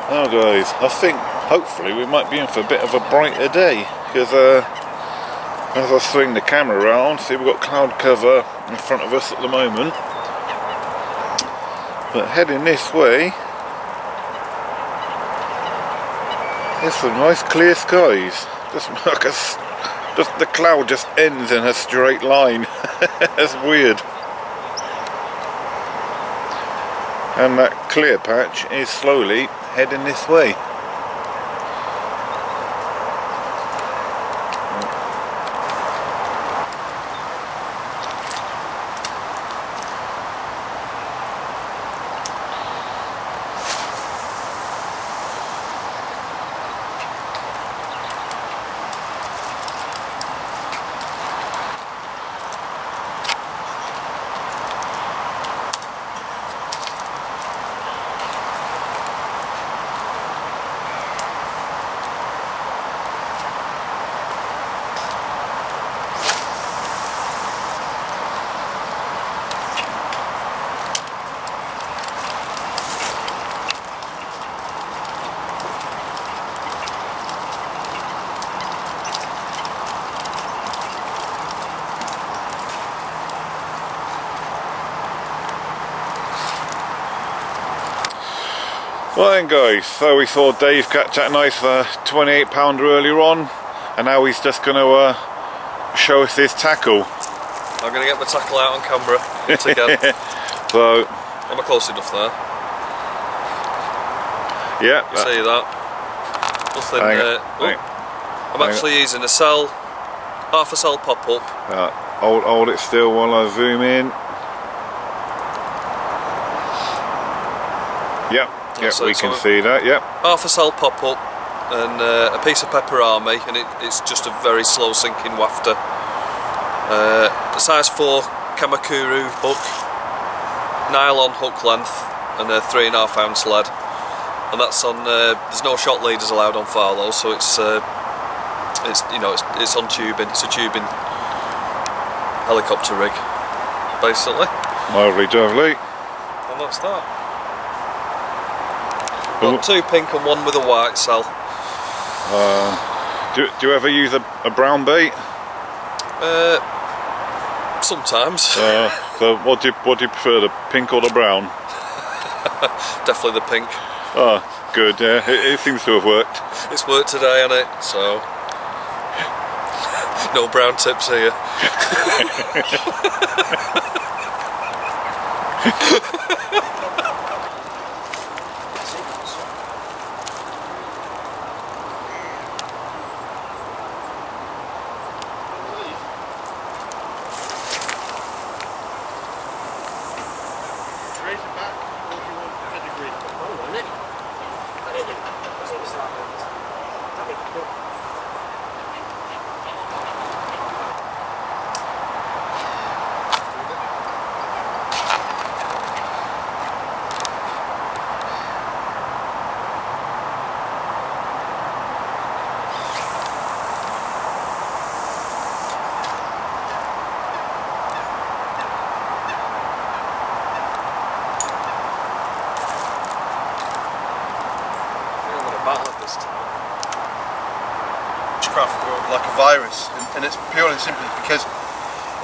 [SPEAKER 1] Now guys, I think hopefully we might be in for a bit of a brighter day, because as I swing the camera around, see we've got cloud cover in front of us at the moment, but heading this way there's some nice clear skies. Just the cloud just ends in a straight line. That's weird. And that clear patch is slowly heading this way. Well then guys, so we saw Dave catch that nice 28 pounder earlier on, and now he's just going to show us his tackle.
[SPEAKER 4] I'm going to get my tackle out on camera once again.
[SPEAKER 1] So,
[SPEAKER 4] Am I close enough there?
[SPEAKER 1] yeah.
[SPEAKER 4] You see that? Nothing. I'm actually using a cell, half a cell pop up.
[SPEAKER 1] Hold it still while I zoom in. Yep,
[SPEAKER 4] So
[SPEAKER 1] we can see that, yep.
[SPEAKER 4] Half a cell pop up and a piece of pepper army, and it's just a very slow sinking wafter. A size 4 Kamakuru hook, nylon hook length, and a 3.5 ounce lead. And that's on. There's no shot leaders allowed on Farlows, so it's on tubing. It's a tubing helicopter rig, basically.
[SPEAKER 1] Lovely jubbly.
[SPEAKER 4] And that's that. Got 2 pink and 1 with a white cell.
[SPEAKER 1] Do you ever use a brown bait?
[SPEAKER 4] Sometimes.
[SPEAKER 1] So what do you prefer, the pink or the brown?
[SPEAKER 4] Definitely the pink.
[SPEAKER 1] Oh, good, yeah, it seems to have worked.
[SPEAKER 4] It's worked today, hasn't it? So No brown tips here.
[SPEAKER 3] Like a virus, and it's purely and simply because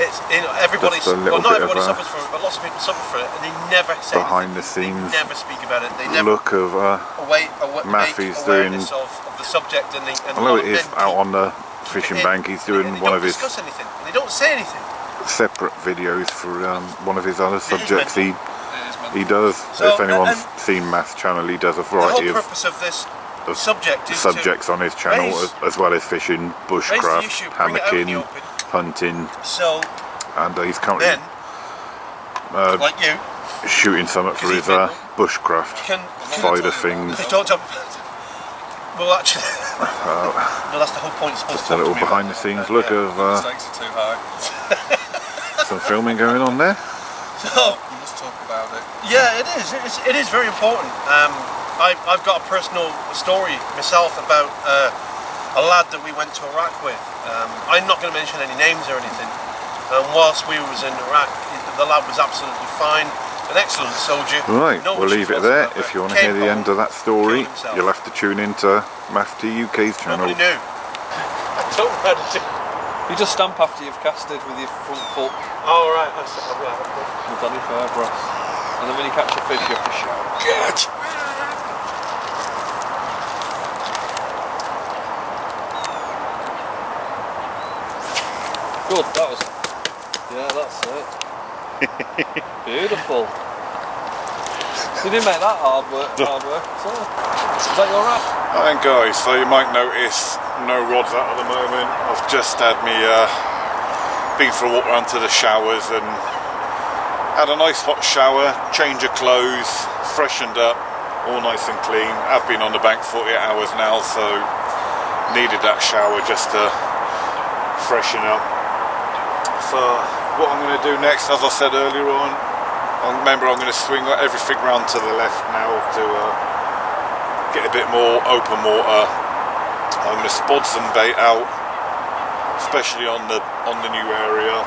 [SPEAKER 3] it's, you know, everybody's, well, not everybody suffers from it, but lots of people suffer from it, and they never say
[SPEAKER 6] behind the
[SPEAKER 3] anything.
[SPEAKER 6] scenes
[SPEAKER 3] they never speak about it. They never
[SPEAKER 6] look of Maff. He's doing,
[SPEAKER 3] of the subject, and
[SPEAKER 6] although it is out on the fishing bank, he's doing one of his
[SPEAKER 3] discuss anything. And they don't say anything.
[SPEAKER 6] separate videos for one of his other subjects he does. So, if anyone's seen Maff's channel, he does a variety
[SPEAKER 3] the whole purpose of this subject is
[SPEAKER 6] subjects on his channel, as well as fishing, bushcraft, hammocking, hunting, and he's currently
[SPEAKER 3] like you
[SPEAKER 6] shooting something for his bushcraft side of things.
[SPEAKER 3] Don't jump. Well, actually, no, that's the whole point.
[SPEAKER 6] Just a little behind the scenes look of
[SPEAKER 3] stakes are too high.
[SPEAKER 6] some filming going on there.
[SPEAKER 3] So you must talk about it. Yeah, it is. It is very important. I've got a personal story myself about a lad that we went to Iraq with. I'm not going to mention any names or anything. Whilst we was in Iraq, the lad was absolutely fine, an excellent soldier.
[SPEAKER 6] Right, we'll leave it there. If you want to hear the end of that story, you'll have to tune into Maff UK's channel.
[SPEAKER 3] Nobody knew. I don't know how to do.
[SPEAKER 4] You just stamp after you've casted with your front foot.
[SPEAKER 3] Oh right,
[SPEAKER 4] With on your fur brass. And then when you catch a fish, you have to shout, "Catch!" Good, that was. Yeah, that's it. Beautiful. You didn't make that hard work at all. Is that your wrap?
[SPEAKER 1] And guys, so you might notice no rods out at the moment. I've just had me been for a walk around to the showers and had a nice hot shower, change of clothes, freshened up, all nice and clean. I've been on the bank 48 hours now, so needed that shower just to freshen up. So what I'm going to do next, as I said earlier on, remember I'm going to swing everything round to the left now to get a bit more open water. I'm going to spod some bait out, especially on the new area.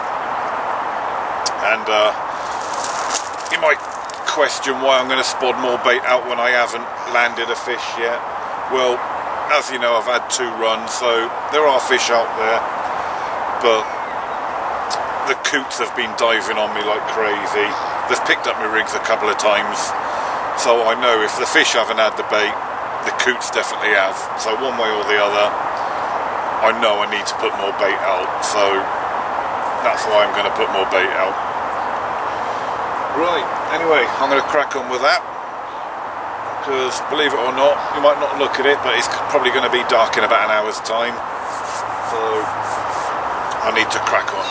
[SPEAKER 1] And you might question why I'm going to spod more bait out when I haven't landed a fish yet. Well, as you know, I've had 2 runs, so there are fish out there, but the coots have been diving on me like crazy. They've picked up my rigs a couple of times, so I know if the fish haven't had the bait, the coots definitely have. So one way or the other, I know I need to put more bait out, so that's why I'm going to put more bait out. Right, anyway, I'm going to crack on with that, because believe it or not, you might not look at it, but it's probably going to be dark in about an hour's time, so I need to crack on.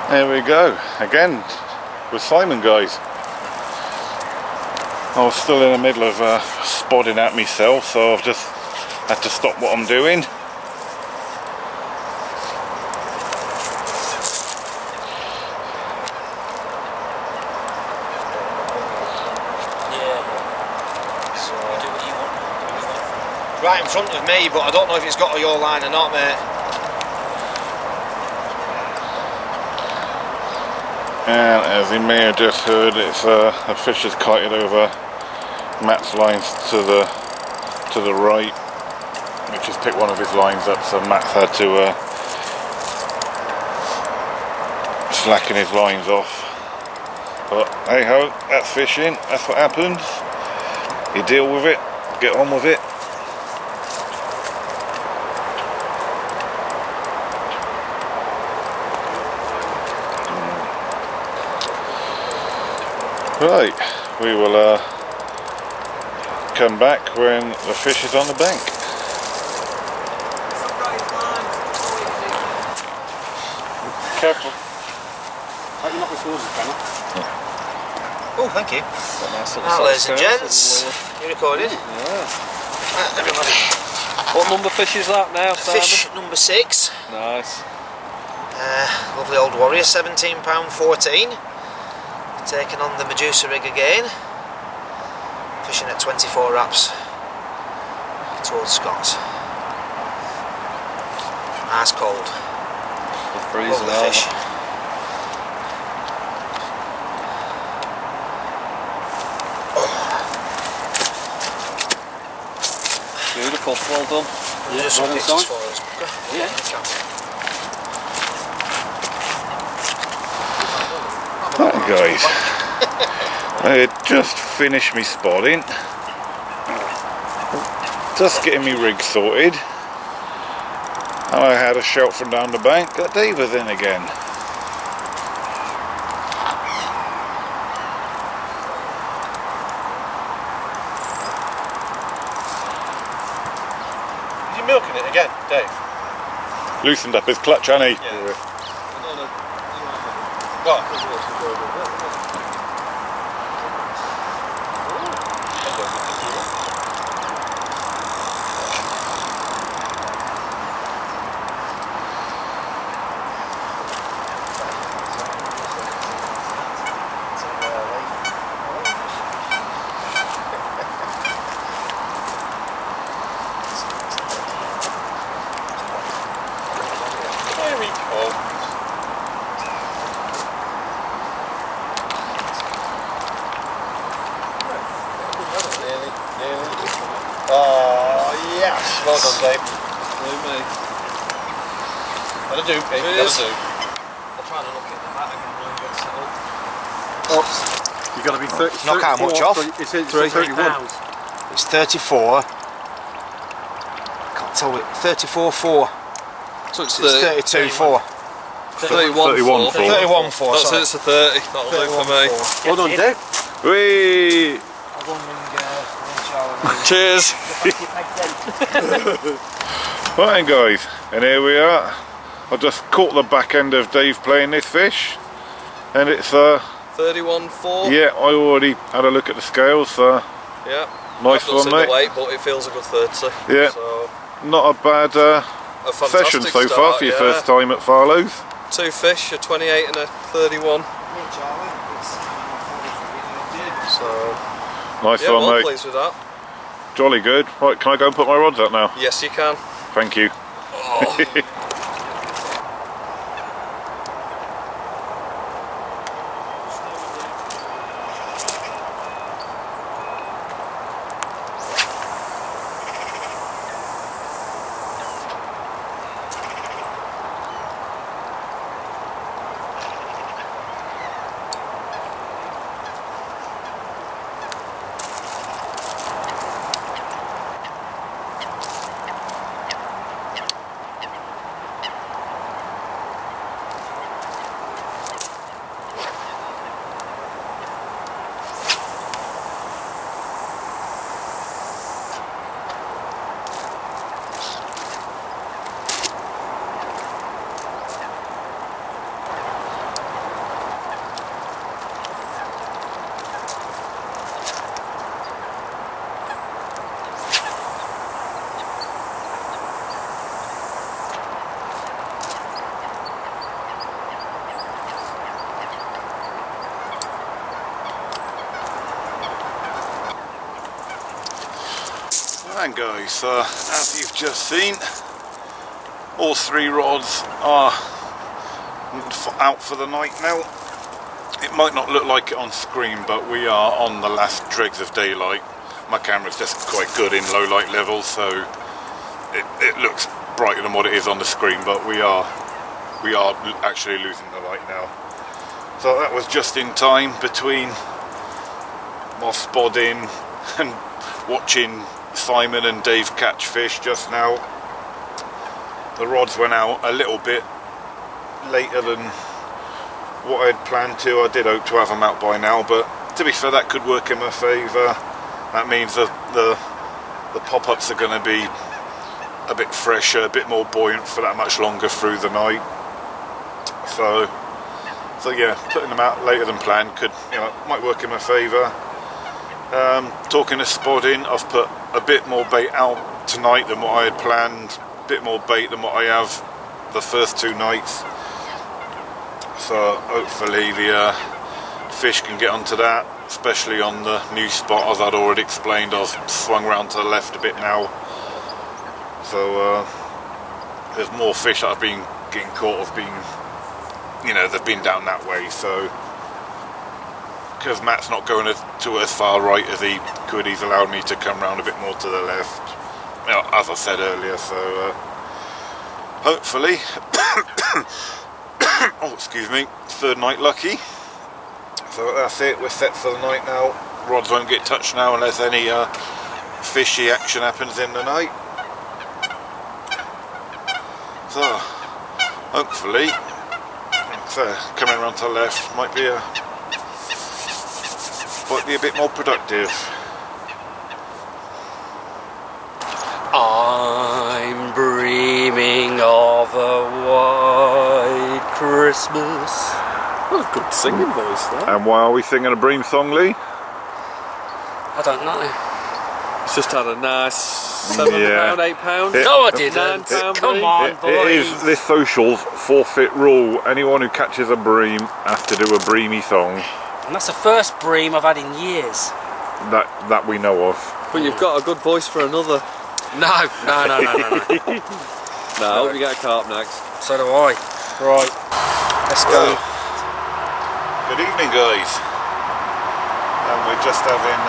[SPEAKER 1] There we go, again with Simon, guys.
[SPEAKER 6] I was still in the middle of spodding at myself, so I've just had to stop what I'm doing.
[SPEAKER 2] Right in front of me, but I don't know if it's got your line or not, mate.
[SPEAKER 6] And as you may have just heard, it's a fish has kited over Matt's lines to the right, which has picked one of his lines up, so Matt's had to slacken his lines off. But hey ho, that's fishing, that's what happens. You deal with it, get on with it. Right, we will come back when the fish is on the bank. Careful.
[SPEAKER 3] Hope you're not recording, Benno.
[SPEAKER 2] Oh, thank you.
[SPEAKER 4] Nice little
[SPEAKER 2] Now, ladies and
[SPEAKER 4] size
[SPEAKER 2] gents,
[SPEAKER 4] scales.
[SPEAKER 2] you recorded?
[SPEAKER 4] Yeah.
[SPEAKER 2] Right, everybody.
[SPEAKER 4] What number fish is that now, Simon?
[SPEAKER 2] Fish number 6.
[SPEAKER 4] Nice.
[SPEAKER 2] Lovely old warrior, £17.14. Taking on the Medusa rig again. Fishing at 24 wraps towards Scots. Ice cold.
[SPEAKER 4] The freezing
[SPEAKER 2] Lovely fish.
[SPEAKER 4] Beautiful, well done.
[SPEAKER 2] There's just some pictures for us.
[SPEAKER 3] Yeah.
[SPEAKER 6] Right guys, I had just finished me spotting, just getting me rig sorted, and I had a shout from down the bank that Dave was in again.
[SPEAKER 3] Is he milking it again, Dave?
[SPEAKER 6] Loosened up his clutch, hasn't he?
[SPEAKER 3] Yeah. What? Here he comes. Oh, yes. Well done, Dave. That'll do, Pete. That'll do.
[SPEAKER 2] I'll try and look at the back again when we get set up.
[SPEAKER 3] You've got to be 30.
[SPEAKER 2] Knock how much off?
[SPEAKER 3] It's 31.
[SPEAKER 2] It's 34. Can't tell it. 34.4.
[SPEAKER 4] So it's
[SPEAKER 2] It's 32.4.
[SPEAKER 4] 31
[SPEAKER 6] 31
[SPEAKER 2] 31.4.
[SPEAKER 4] That's
[SPEAKER 2] sorry.
[SPEAKER 4] it, it's a 30. That'll do for me.
[SPEAKER 2] 31.4.
[SPEAKER 3] Well done, Dave.
[SPEAKER 6] Whee!
[SPEAKER 4] Cheers.
[SPEAKER 6] Right then guys, and here we are. I just caught the back end of Dave playing this fish, and it's
[SPEAKER 4] 31.4.
[SPEAKER 6] yeah, I already had a look at the scales,
[SPEAKER 4] Yeah.
[SPEAKER 6] nice
[SPEAKER 4] I've not
[SPEAKER 6] one
[SPEAKER 4] seen
[SPEAKER 6] mate.
[SPEAKER 4] the weight, but it feels a good 30.
[SPEAKER 6] Yeah.
[SPEAKER 4] So
[SPEAKER 6] Not a bad
[SPEAKER 4] a fantastic
[SPEAKER 6] session so far
[SPEAKER 4] start,
[SPEAKER 6] for your
[SPEAKER 4] yeah.
[SPEAKER 6] first time at Farlows.
[SPEAKER 4] 2 fish, a 28 and a 31. So
[SPEAKER 6] Nice
[SPEAKER 4] yeah,
[SPEAKER 6] one
[SPEAKER 4] well
[SPEAKER 6] mate,
[SPEAKER 4] pleased with that.
[SPEAKER 6] jolly good. Right, can I go and put my rods out now?
[SPEAKER 4] Yes, you can.
[SPEAKER 6] Thank you.
[SPEAKER 1] plan, guys. As you've just seen, all 3 rods are out for the night now. It might not look like it on screen, but we are on the last dregs of daylight. My camera's just quite good in low light levels, so it looks brighter than what it is on the screen, but we are actually losing the light now. So that was just in time between my spodding and watching Simon and Dave catch fish just now. The rods went out a little bit later than what I had planned to. I did hope to have them out by now, but to be fair, that could work in my favour. That means that the pop-ups are going to be a bit fresher, a bit more buoyant for that much longer through the night. So yeah, putting them out later than planned could, might work in my favour. Talking of spodding, I've put a bit more bait out tonight than what I had planned. A bit more bait than what I have the first 2 nights. So hopefully the fish can get onto that, especially on the new spot. As I'd already explained, I've swung around to the left a bit now. So there's more fish that I've been getting caught of being, they've been down that way. So because Matt's not going to as far right as he could, he's allowed me to come round a bit more to the left, as I said earlier. So hopefully, oh excuse me, 3rd night lucky. So that's it, we're set for the night now. Rods won't get touched now unless any fishy action happens in the night. So hopefully, coming around to the left might be a bit more productive.
[SPEAKER 5] I'm dreaming of a white Christmas.
[SPEAKER 4] What a good singing voice, that.
[SPEAKER 1] And why are we singing a bream song, Lee?
[SPEAKER 5] I don't know.
[SPEAKER 4] It's just had a nice £7, £8.
[SPEAKER 5] No, I didn't.
[SPEAKER 4] £9
[SPEAKER 5] Come on, boys.
[SPEAKER 1] It is this social's forfeit rule. Anyone who catches a bream has to do a breamy song.
[SPEAKER 5] And that's the first bream I've had in years.
[SPEAKER 1] That we know of.
[SPEAKER 4] But you've got a good voice for another.
[SPEAKER 5] No.
[SPEAKER 4] No, I hope you get a carp next.
[SPEAKER 5] So do I. Right, let's go.
[SPEAKER 1] Good evening, guys. And we're just having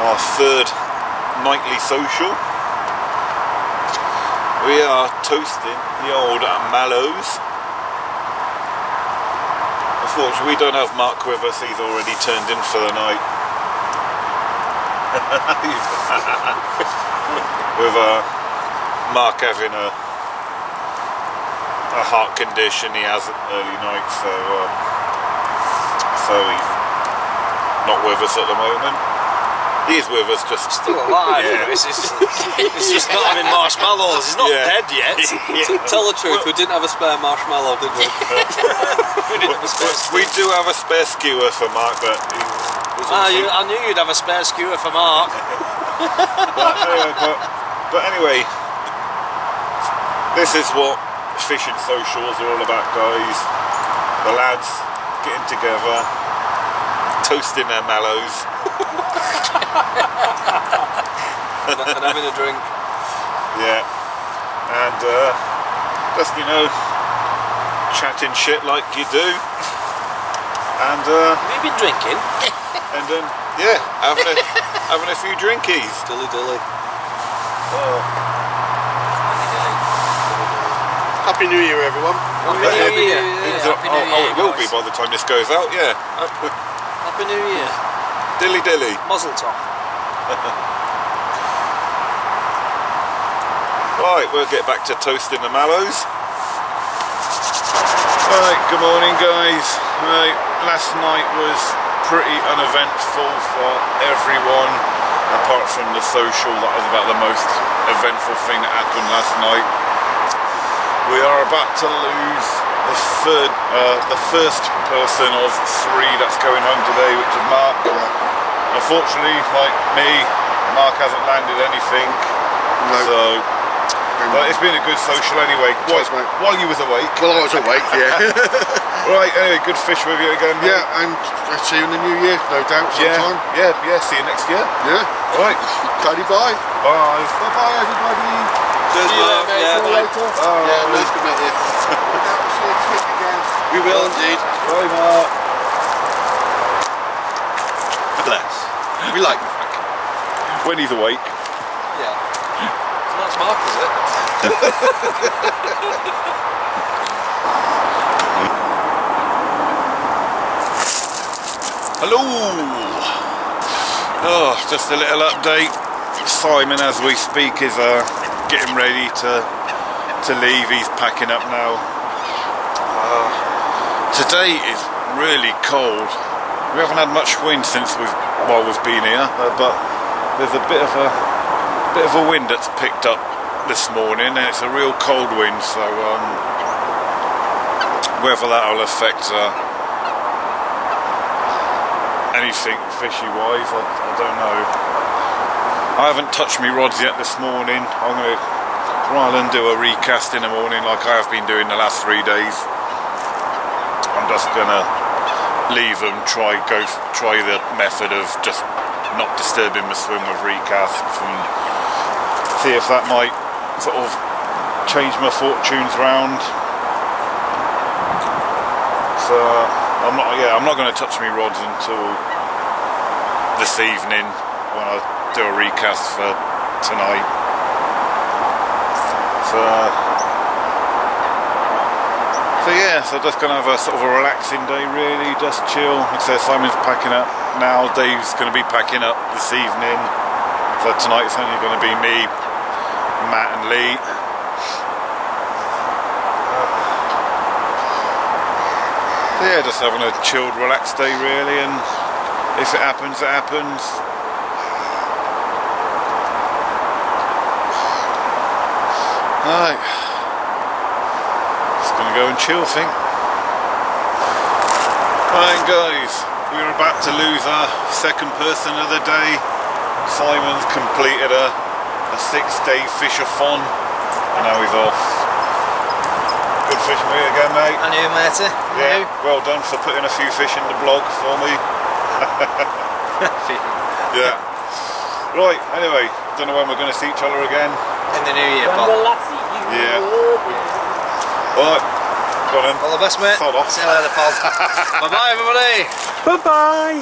[SPEAKER 1] our 3rd nightly social. We are toasting the old mallows. Unfortunately, we don't have Mark with us. He's already turned in for the night. With Mark having a heart condition, he has early night, so he's not with us at the moment. He is with us, just
[SPEAKER 2] Still alive.
[SPEAKER 1] Yeah.
[SPEAKER 2] It's just not having marshmallows. He's not dead yet.
[SPEAKER 4] Tell the truth, we didn't have a spare marshmallow, did we?
[SPEAKER 2] We didn't have a spare skewer.
[SPEAKER 1] We do have a spare skewer for Mark, but
[SPEAKER 2] I knew you'd have a spare skewer for Mark.
[SPEAKER 1] but anyway, this is what fishing socials are all about, guys. The lads getting together, toasting their mallows.
[SPEAKER 4] And having a drink.
[SPEAKER 1] Yeah, and just chatting shit like you do, and
[SPEAKER 2] Have you been drinking?
[SPEAKER 1] and then having a few drinkies.
[SPEAKER 4] Dilly.
[SPEAKER 3] Happy New Year, everyone.
[SPEAKER 2] Happy New Year. Happy New Year,
[SPEAKER 1] It will be
[SPEAKER 2] guys.
[SPEAKER 1] by the time this goes out. Yeah,
[SPEAKER 2] Happy New Year.
[SPEAKER 1] dilly.
[SPEAKER 2] Mazel tov.
[SPEAKER 1] Right, we'll get back to toasting the mallows. Right, good morning, guys. Right, last night was pretty uneventful for everyone, apart from the social. That was about the most eventful thing that happened last night. We are about to lose the first person of 3 that's going home today, which is Mark. Unfortunately, like me, Mark hasn't landed anything.
[SPEAKER 3] No.
[SPEAKER 1] So But it's been a good social anyway.
[SPEAKER 8] Cheers, mate.
[SPEAKER 1] While you was awake.
[SPEAKER 8] Well, I was awake, yeah.
[SPEAKER 1] Right, anyway, good fish with you again, mate.
[SPEAKER 8] Yeah, and I'll see you in the new year, no doubt, sometime.
[SPEAKER 1] Yeah, see you next year.
[SPEAKER 8] Yeah.
[SPEAKER 1] Right.
[SPEAKER 8] Daddy, bye.
[SPEAKER 1] Bye.
[SPEAKER 8] Bye-bye, everybody.
[SPEAKER 4] Cheers,
[SPEAKER 8] See you
[SPEAKER 4] Mark.
[SPEAKER 8] later, mate.
[SPEAKER 4] Yeah,
[SPEAKER 8] See you
[SPEAKER 4] bye.
[SPEAKER 8] later.
[SPEAKER 1] Bye.
[SPEAKER 8] Yeah, nice to meet you. We'll see you next week again.
[SPEAKER 4] We will indeed.
[SPEAKER 1] Bye, Mark.
[SPEAKER 4] Bless. We like Mark.
[SPEAKER 1] When he's awake.
[SPEAKER 4] Yeah. So that's Mark, is it?
[SPEAKER 1] Hello. Oh, just a little update. Simon, as we speak, is getting ready to leave. He's packing up now. Today is really cold. We haven't had much wind since we've been here, but there's a bit of a wind that's picked up this morning, and it's a real cold wind. So whether that'll affect anything fishy wise, I don't know. I haven't touched my rods yet this morning. I'm going to, rather than do a recast in the morning like I have been doing the last 3 days, I'm just going to leave them, try the method of just not disturbing my swim with recasts, and see if that might sort of change my fortunes round. So I'm not going to touch my rods until this evening when I do a recast for tonight. So yeah, so just gonna have a sort of a relaxing day, really, just chill. Like I said, Simon's packing up now, Dave's gonna be packing up this evening. So tonight it's only gonna be me, Matt and Lee. So yeah, just having a chilled, relaxed day, really, and if it happens, it happens. Right. Just gonna go and chill, I think. Right, guys, we're about to lose our second person of the day. Simon's completed a 6-day fish-a-thon, and now he's off. Good fishing with you again, mate.
[SPEAKER 2] And you, matey.
[SPEAKER 1] Yeah, well done for putting a few fish in the blog for me. Yeah. Right, anyway, don't know when we're going to see each other again.
[SPEAKER 2] In the new year, Bob.
[SPEAKER 1] Yeah. Right, go on then.
[SPEAKER 2] All the best, mate.
[SPEAKER 1] Sod off.
[SPEAKER 2] See you later, pal. Bye-bye, everybody.
[SPEAKER 1] Bye-bye.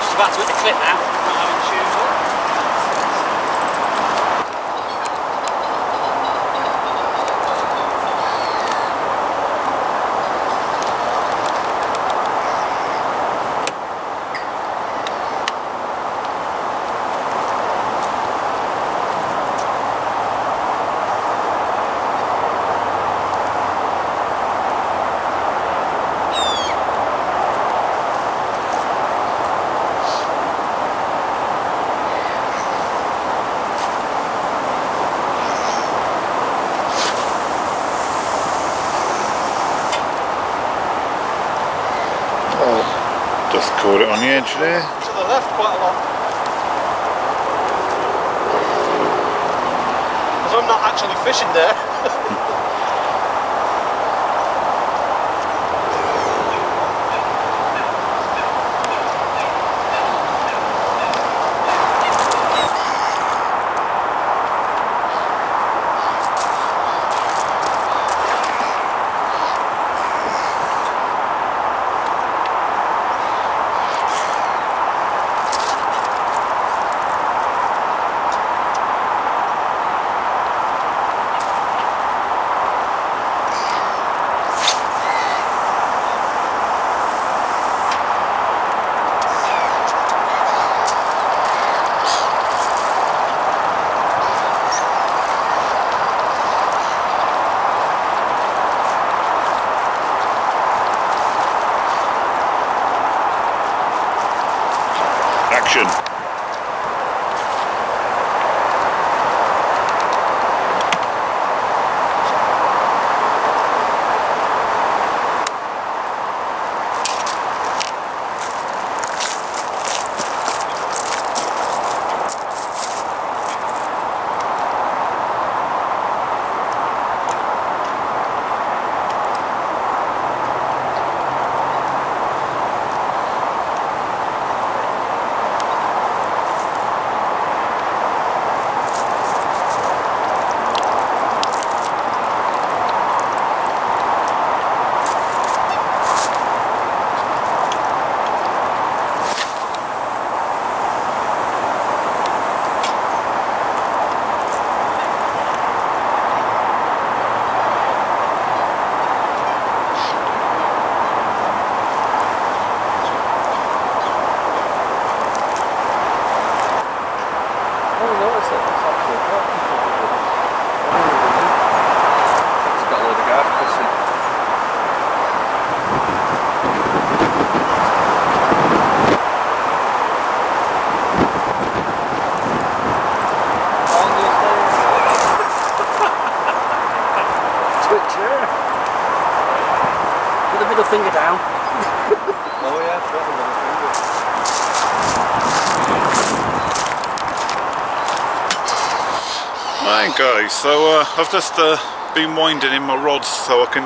[SPEAKER 2] Just about to hit the clip now. Not having shoes on.
[SPEAKER 1] Just caught it on the edge there.
[SPEAKER 3] To the left quite a lot. Because I'm not actually fishing there.
[SPEAKER 4] noticed it. It's actually it's got a load of guard pussy.
[SPEAKER 5] Twitcher. Put the middle finger down.
[SPEAKER 4] Oh yeah, put the middle finger.
[SPEAKER 1] Right guys, so I've just been winding in my rods so I can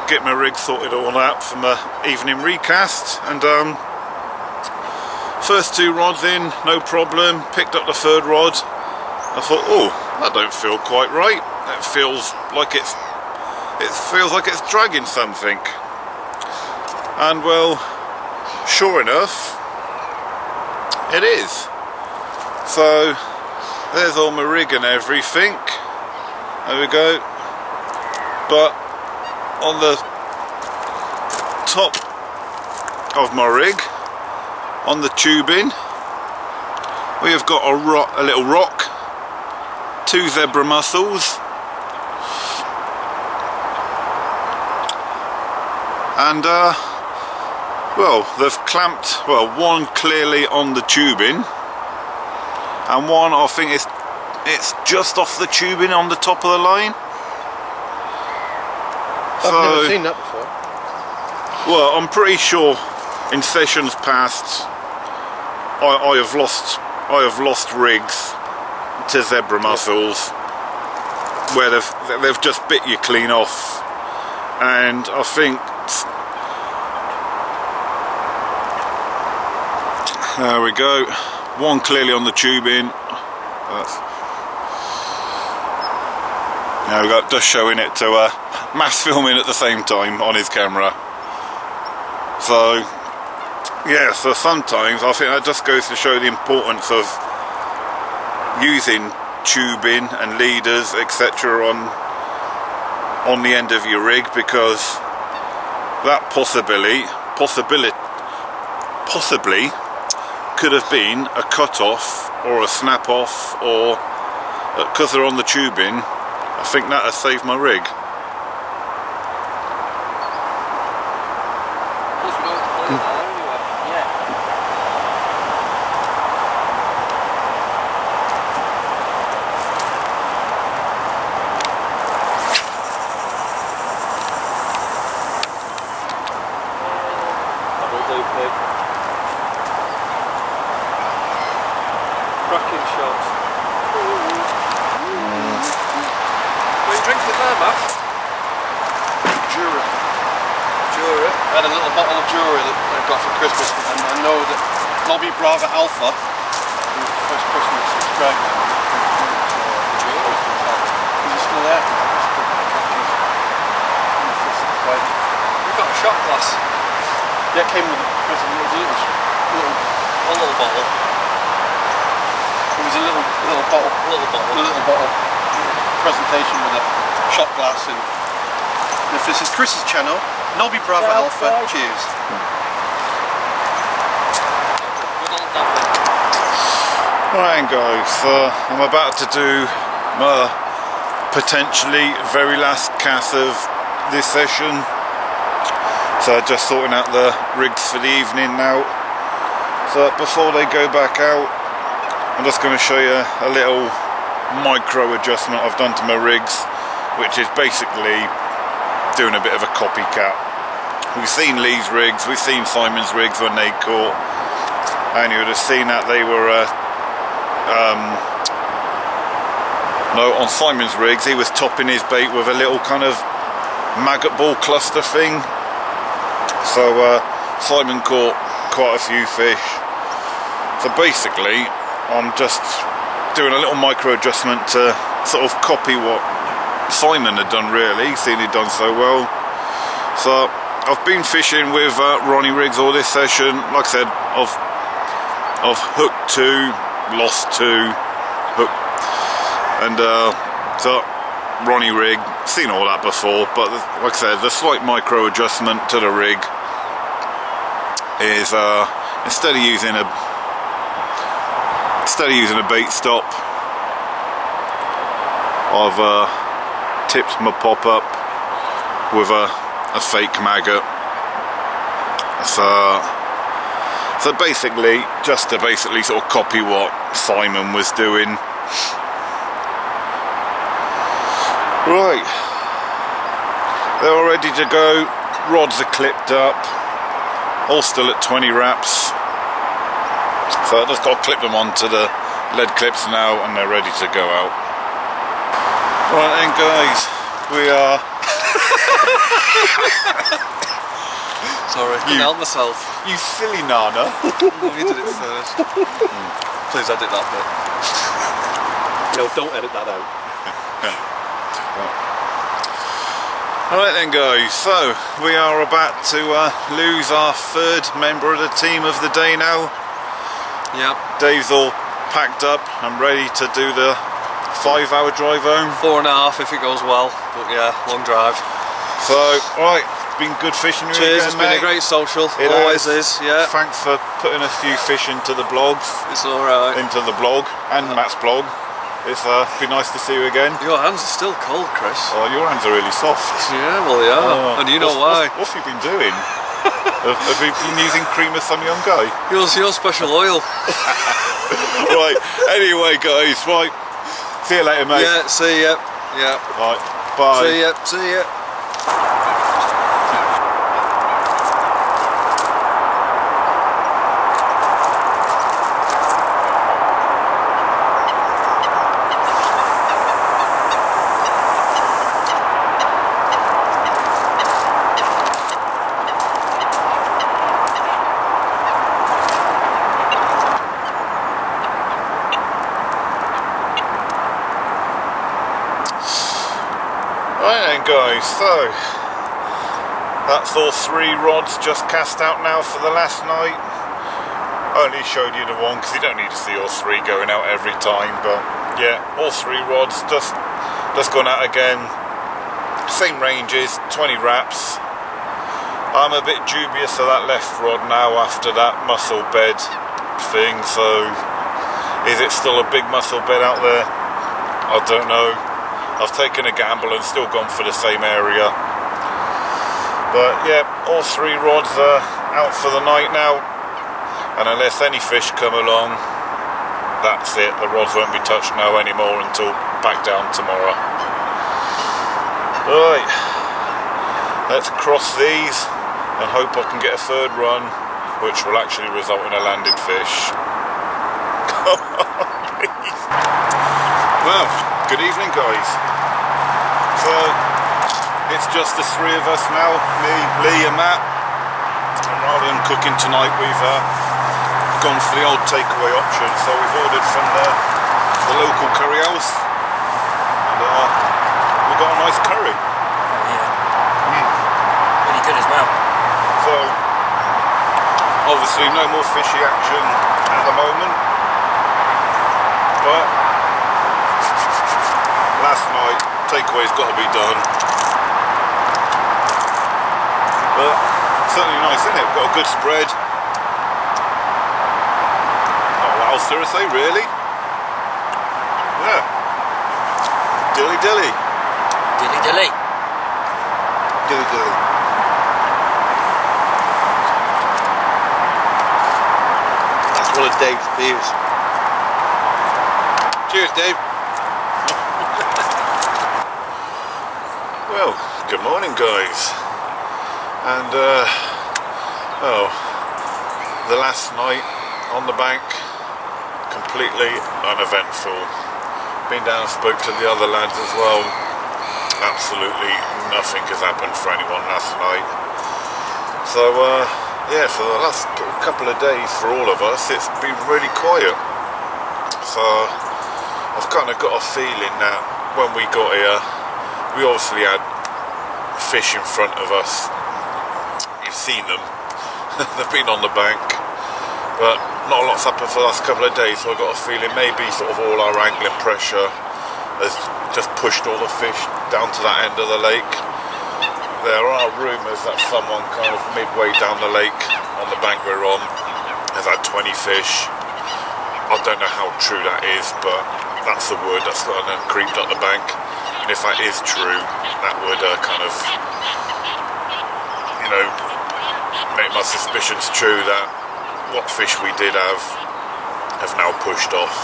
[SPEAKER 1] get my rig sorted all out for my evening recast, and first 2 rods in, no problem. Picked up the 3rd rod. I thought, oh, that don't feel quite right. It feels like it's dragging something. And well, sure enough, it is. So there's all my rig and everything. There we go. But on the top of my rig, on the tubing, we have got a little rock, 2 zebra mussels, and well, they've clamped, well, one clearly on the tubing, and one I think it's just off the tubing on the top of the line.
[SPEAKER 3] I've never seen that before.
[SPEAKER 1] Well, I'm pretty sure in sessions past I have lost rigs to zebra mussels where they've just bit you clean off, and I think there we go, one clearly on the tubing. Now we got just showing it to mass filming at the same time on his camera. So yeah, so sometimes I think that just goes to show the importance of using tubing and leaders, etc. on the end of your rig, because that possibly could have been a cut off or a snap off, or because they're on the tubing, I think that has saved my rig.
[SPEAKER 4] Cracking shots. What are you drinking there, Matt?
[SPEAKER 3] Jura.
[SPEAKER 4] Jura.
[SPEAKER 3] I had a little bottle of Jura that I got for Christmas, and I know that Lobby Brava Alpha, who was the first person to subscribe to me, is he still there?
[SPEAKER 4] We've got a shot glass.
[SPEAKER 3] Yeah, it came with a present. It was
[SPEAKER 4] A little bottle.
[SPEAKER 3] It was a little bottle. A little bottle presentation with a shot glass, and if this is Chris's channel, Nobby Bravo Alpha, cheers.
[SPEAKER 1] Right guys, I'm about to do my potentially very last cast of this session. So just sorting out the rigs for the evening now. So before they go back out, I'm just going to show you a little micro adjustment I've done to my rigs, which is basically doing a bit of a copycat. We've seen Lee's rigs, we've seen Simon's rigs when they caught, and you would have seen that they were no, on Simon's rigs he was topping his bait with a little kind of maggot ball cluster thing. So Simon caught quite a few fish. So basically I'm just doing a little micro adjustment to sort of copy what Simon had done, really, seeing he'd done so well. So I've been fishing with Ronnie rigs all this session. Like I said, I've hooked 2, lost 2, hooked, and so Ronnie rig, seen all that before, but like I said, the slight micro adjustment to the rig is instead of using a instead of using a bait stop, I've tipped my pop-up with a fake maggot. So basically, just to basically sort of copy what Simon was doing. Right, they're all ready to go. Rods are clipped up, all still at 20 wraps. So I just got to clip them onto the lead clips now, and they're ready to go out. Right then, guys, we are.
[SPEAKER 4] Sorry, I couldn't help myself.
[SPEAKER 1] You silly Nana.
[SPEAKER 4] No, you did it first. Please edit that bit.
[SPEAKER 3] No, don't edit that out.
[SPEAKER 1] Alright then, guys, so we are about to lose our third member of the team of the day now.
[SPEAKER 4] Yep.
[SPEAKER 1] Dave's all packed up and ready to do the 5-hour drive home.
[SPEAKER 4] 4.5 if it goes well, but yeah, long drive.
[SPEAKER 1] So, alright, it's been good fishing with you
[SPEAKER 4] Cheers,
[SPEAKER 1] again,
[SPEAKER 4] it's been
[SPEAKER 1] mate.
[SPEAKER 4] a great social,
[SPEAKER 1] It
[SPEAKER 4] always
[SPEAKER 1] has.
[SPEAKER 4] is, yeah.
[SPEAKER 1] Thanks for putting a few fish into the blogs.
[SPEAKER 4] It's alright.
[SPEAKER 1] Into the blog and Matt's blog. It's been nice to see you again.
[SPEAKER 4] Your hands are still cold, Chris.
[SPEAKER 1] Oh, your hands are really soft.
[SPEAKER 4] Yeah, well they are, and you know why.
[SPEAKER 1] What have you been doing? have you been using cream of some young guy?
[SPEAKER 4] Yours, your special oil.
[SPEAKER 1] Right, anyway guys, right. See you later, mate.
[SPEAKER 4] Yeah, see ya. Yeah.
[SPEAKER 1] Right, bye.
[SPEAKER 4] See ya, see ya.
[SPEAKER 1] Right then, guys, so that's all 3 rods just cast out now for the last night. I only showed you the one because you don't need to see all 3 going out every time, but yeah, all 3 rods just gone out again. Same ranges, 20 wraps. I'm a bit dubious of that left rod now after that muscle bed thing, so is it still a big muscle bed out there? I don't know. I've taken a gamble and still gone for the same area. But yeah, all 3 rods are out for the night now. And unless any fish come along, that's it. The rods won't be touched now anymore until back down tomorrow. Right, let's cross these and hope I can get a 3rd run, which will actually result in a landed fish. Come on, please. Well, good evening, guys. So it's just the 3 of us now, me, Lee and Matt. And rather than cooking tonight, we've gone for the old takeaway option. So we've ordered from the local curry house, and we've got a nice curry.
[SPEAKER 5] Oh yeah. Really good as well.
[SPEAKER 1] So obviously no more fishy action at the moment, but last night takeaway's got to be done. But certainly nice, isn't it? We've got a good spread. Not what else to say, really. Yeah. Dilly dilly.
[SPEAKER 5] Dilly dilly.
[SPEAKER 1] Dilly dilly.
[SPEAKER 3] That's one of Dave's beers.
[SPEAKER 1] Cheers, Dave. Well, good morning, guys. And oh, the last night on the bank, completely uneventful. Been down and spoke to the other lads as well. Absolutely nothing has happened for anyone last night. So yeah, for the last couple of days for all of us, it's been really quiet. So I've kind of got a feeling that when we got here, we obviously had fish in front of us. You've seen them. They've been on the bank, but not a lot's happened for the last couple of days, so I've got a feeling maybe sort of all our angling pressure has just pushed all the fish down to that end of the lake. There are rumours that someone kind of midway down the lake on the bank we're on has had 20 fish. I don't know how true that is, but that's the word that's kind of creeped up the bank. And if that is true, that would kind of, you know, make my suspicions true that what fish we did have now pushed off.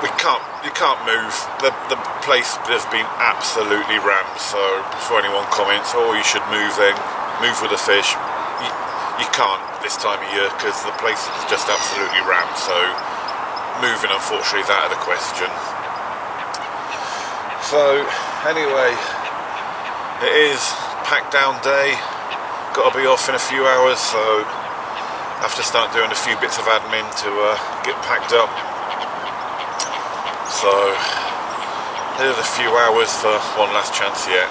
[SPEAKER 1] You can't move. The place has been absolutely rammed. So before anyone comments, oh, you should move then, move with the fish. You can't this time of year because the place is just absolutely rammed. So moving, unfortunately, is out of the question. So anyway, it is pack down day. Got to be off in a few hours, so I have to start doing a few bits of admin to get packed up. So here's a few hours for one last chance yet.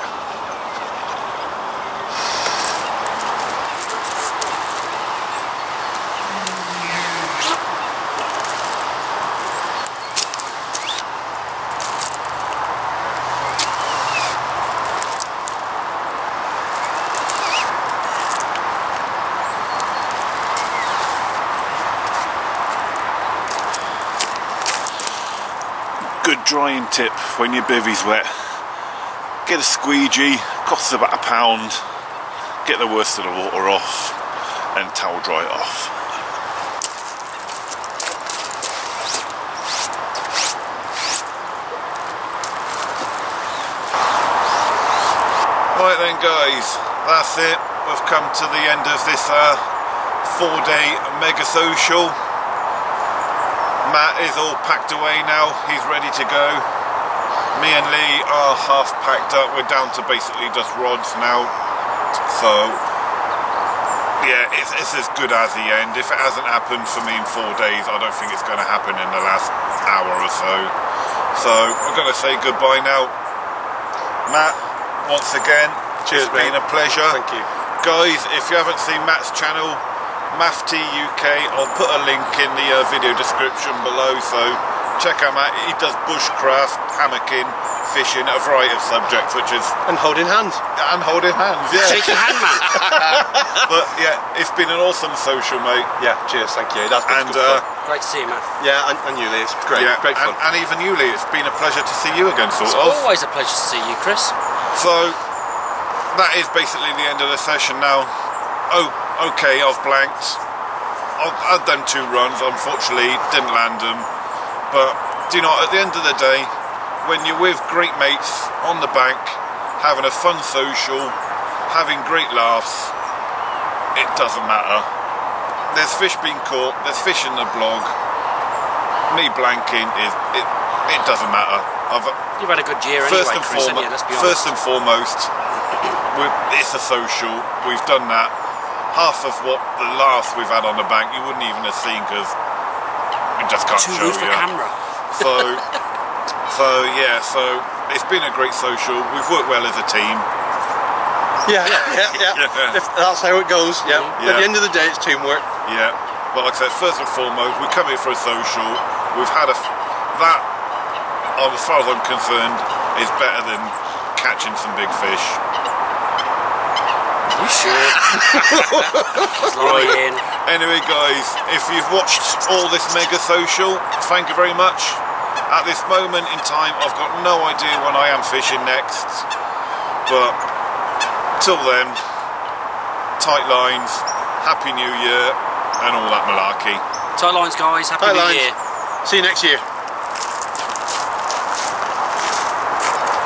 [SPEAKER 1] Good drying tip when your bivvy's wet. Get a squeegee, costs about £1. Get the worst of the water off and towel dry it off. Right then guys, that's it. We've come to the end of this 4-day mega social. Matt is all packed away now, he's ready to go. Me and Lee are half packed up, we're down to basically just rods now. So, yeah, it's as good as the end. If it hasn't happened for me in 4 days, I don't think it's going to happen in the last hour or so. So, I'm going to say goodbye now. Matt, once again,
[SPEAKER 3] Cheers,
[SPEAKER 1] it's been a pleasure.
[SPEAKER 3] Thank you.
[SPEAKER 1] Guys, if you haven't seen Matt's channel, Maff UK, I'll put a link in the video description below, so check him out. He does bushcraft, hammocking, fishing, a variety of subjects, which is...
[SPEAKER 3] And holding hands.
[SPEAKER 1] And holding hands, yeah.
[SPEAKER 5] Shaking hand, man.
[SPEAKER 1] But yeah, it's been an awesome social, mate.
[SPEAKER 3] Yeah, cheers, thank you. That's been
[SPEAKER 1] And
[SPEAKER 3] good fun.
[SPEAKER 5] Great to see you, man.
[SPEAKER 3] Yeah, and you, Lee. It's great,
[SPEAKER 1] yeah,
[SPEAKER 3] great fun.
[SPEAKER 1] and even you, Lee, it's been a pleasure to see you again, sort
[SPEAKER 5] It's
[SPEAKER 1] of.
[SPEAKER 5] always a pleasure to see you, Chris.
[SPEAKER 1] So, that is basically the end of the session now. Oh, okay, I've blanked. I've done 2 runs, unfortunately didn't land them, but do you know, at the end of the day, when you're with great mates on the bank, having a fun social, having great laughs, it doesn't matter. There's fish being caught, there's fish in the blog, me blanking, it doesn't matter.
[SPEAKER 5] You've had a good year anyway, Chris, haven't you? Let's be honest.
[SPEAKER 1] First and foremost, it's a social, we've done that. Half of what the laughs we've had on the bank you wouldn't even have seen because we just can't
[SPEAKER 5] Too
[SPEAKER 1] show
[SPEAKER 5] rude for
[SPEAKER 1] you.
[SPEAKER 5] camera.
[SPEAKER 1] So yeah, so it's been a great social. We've worked well as a team.
[SPEAKER 3] Yeah. If that's how it goes, yeah.
[SPEAKER 1] Yeah.
[SPEAKER 3] At the end of the day, it's teamwork.
[SPEAKER 1] Yeah, but like I said, first and foremost, we come here for a social. We've had that, as far as I'm concerned, is better than catching some big fish.
[SPEAKER 5] You sure?
[SPEAKER 1] Right. Anyway guys, if you've watched all this mega social, thank you very much. At this moment in time I've got no idea when I am fishing next, but till then, tight lines, Happy New Year and all that malarkey.
[SPEAKER 5] Tight lines, guys. Happy
[SPEAKER 3] Tight
[SPEAKER 5] New
[SPEAKER 3] lines.
[SPEAKER 5] Year.
[SPEAKER 3] See you next year.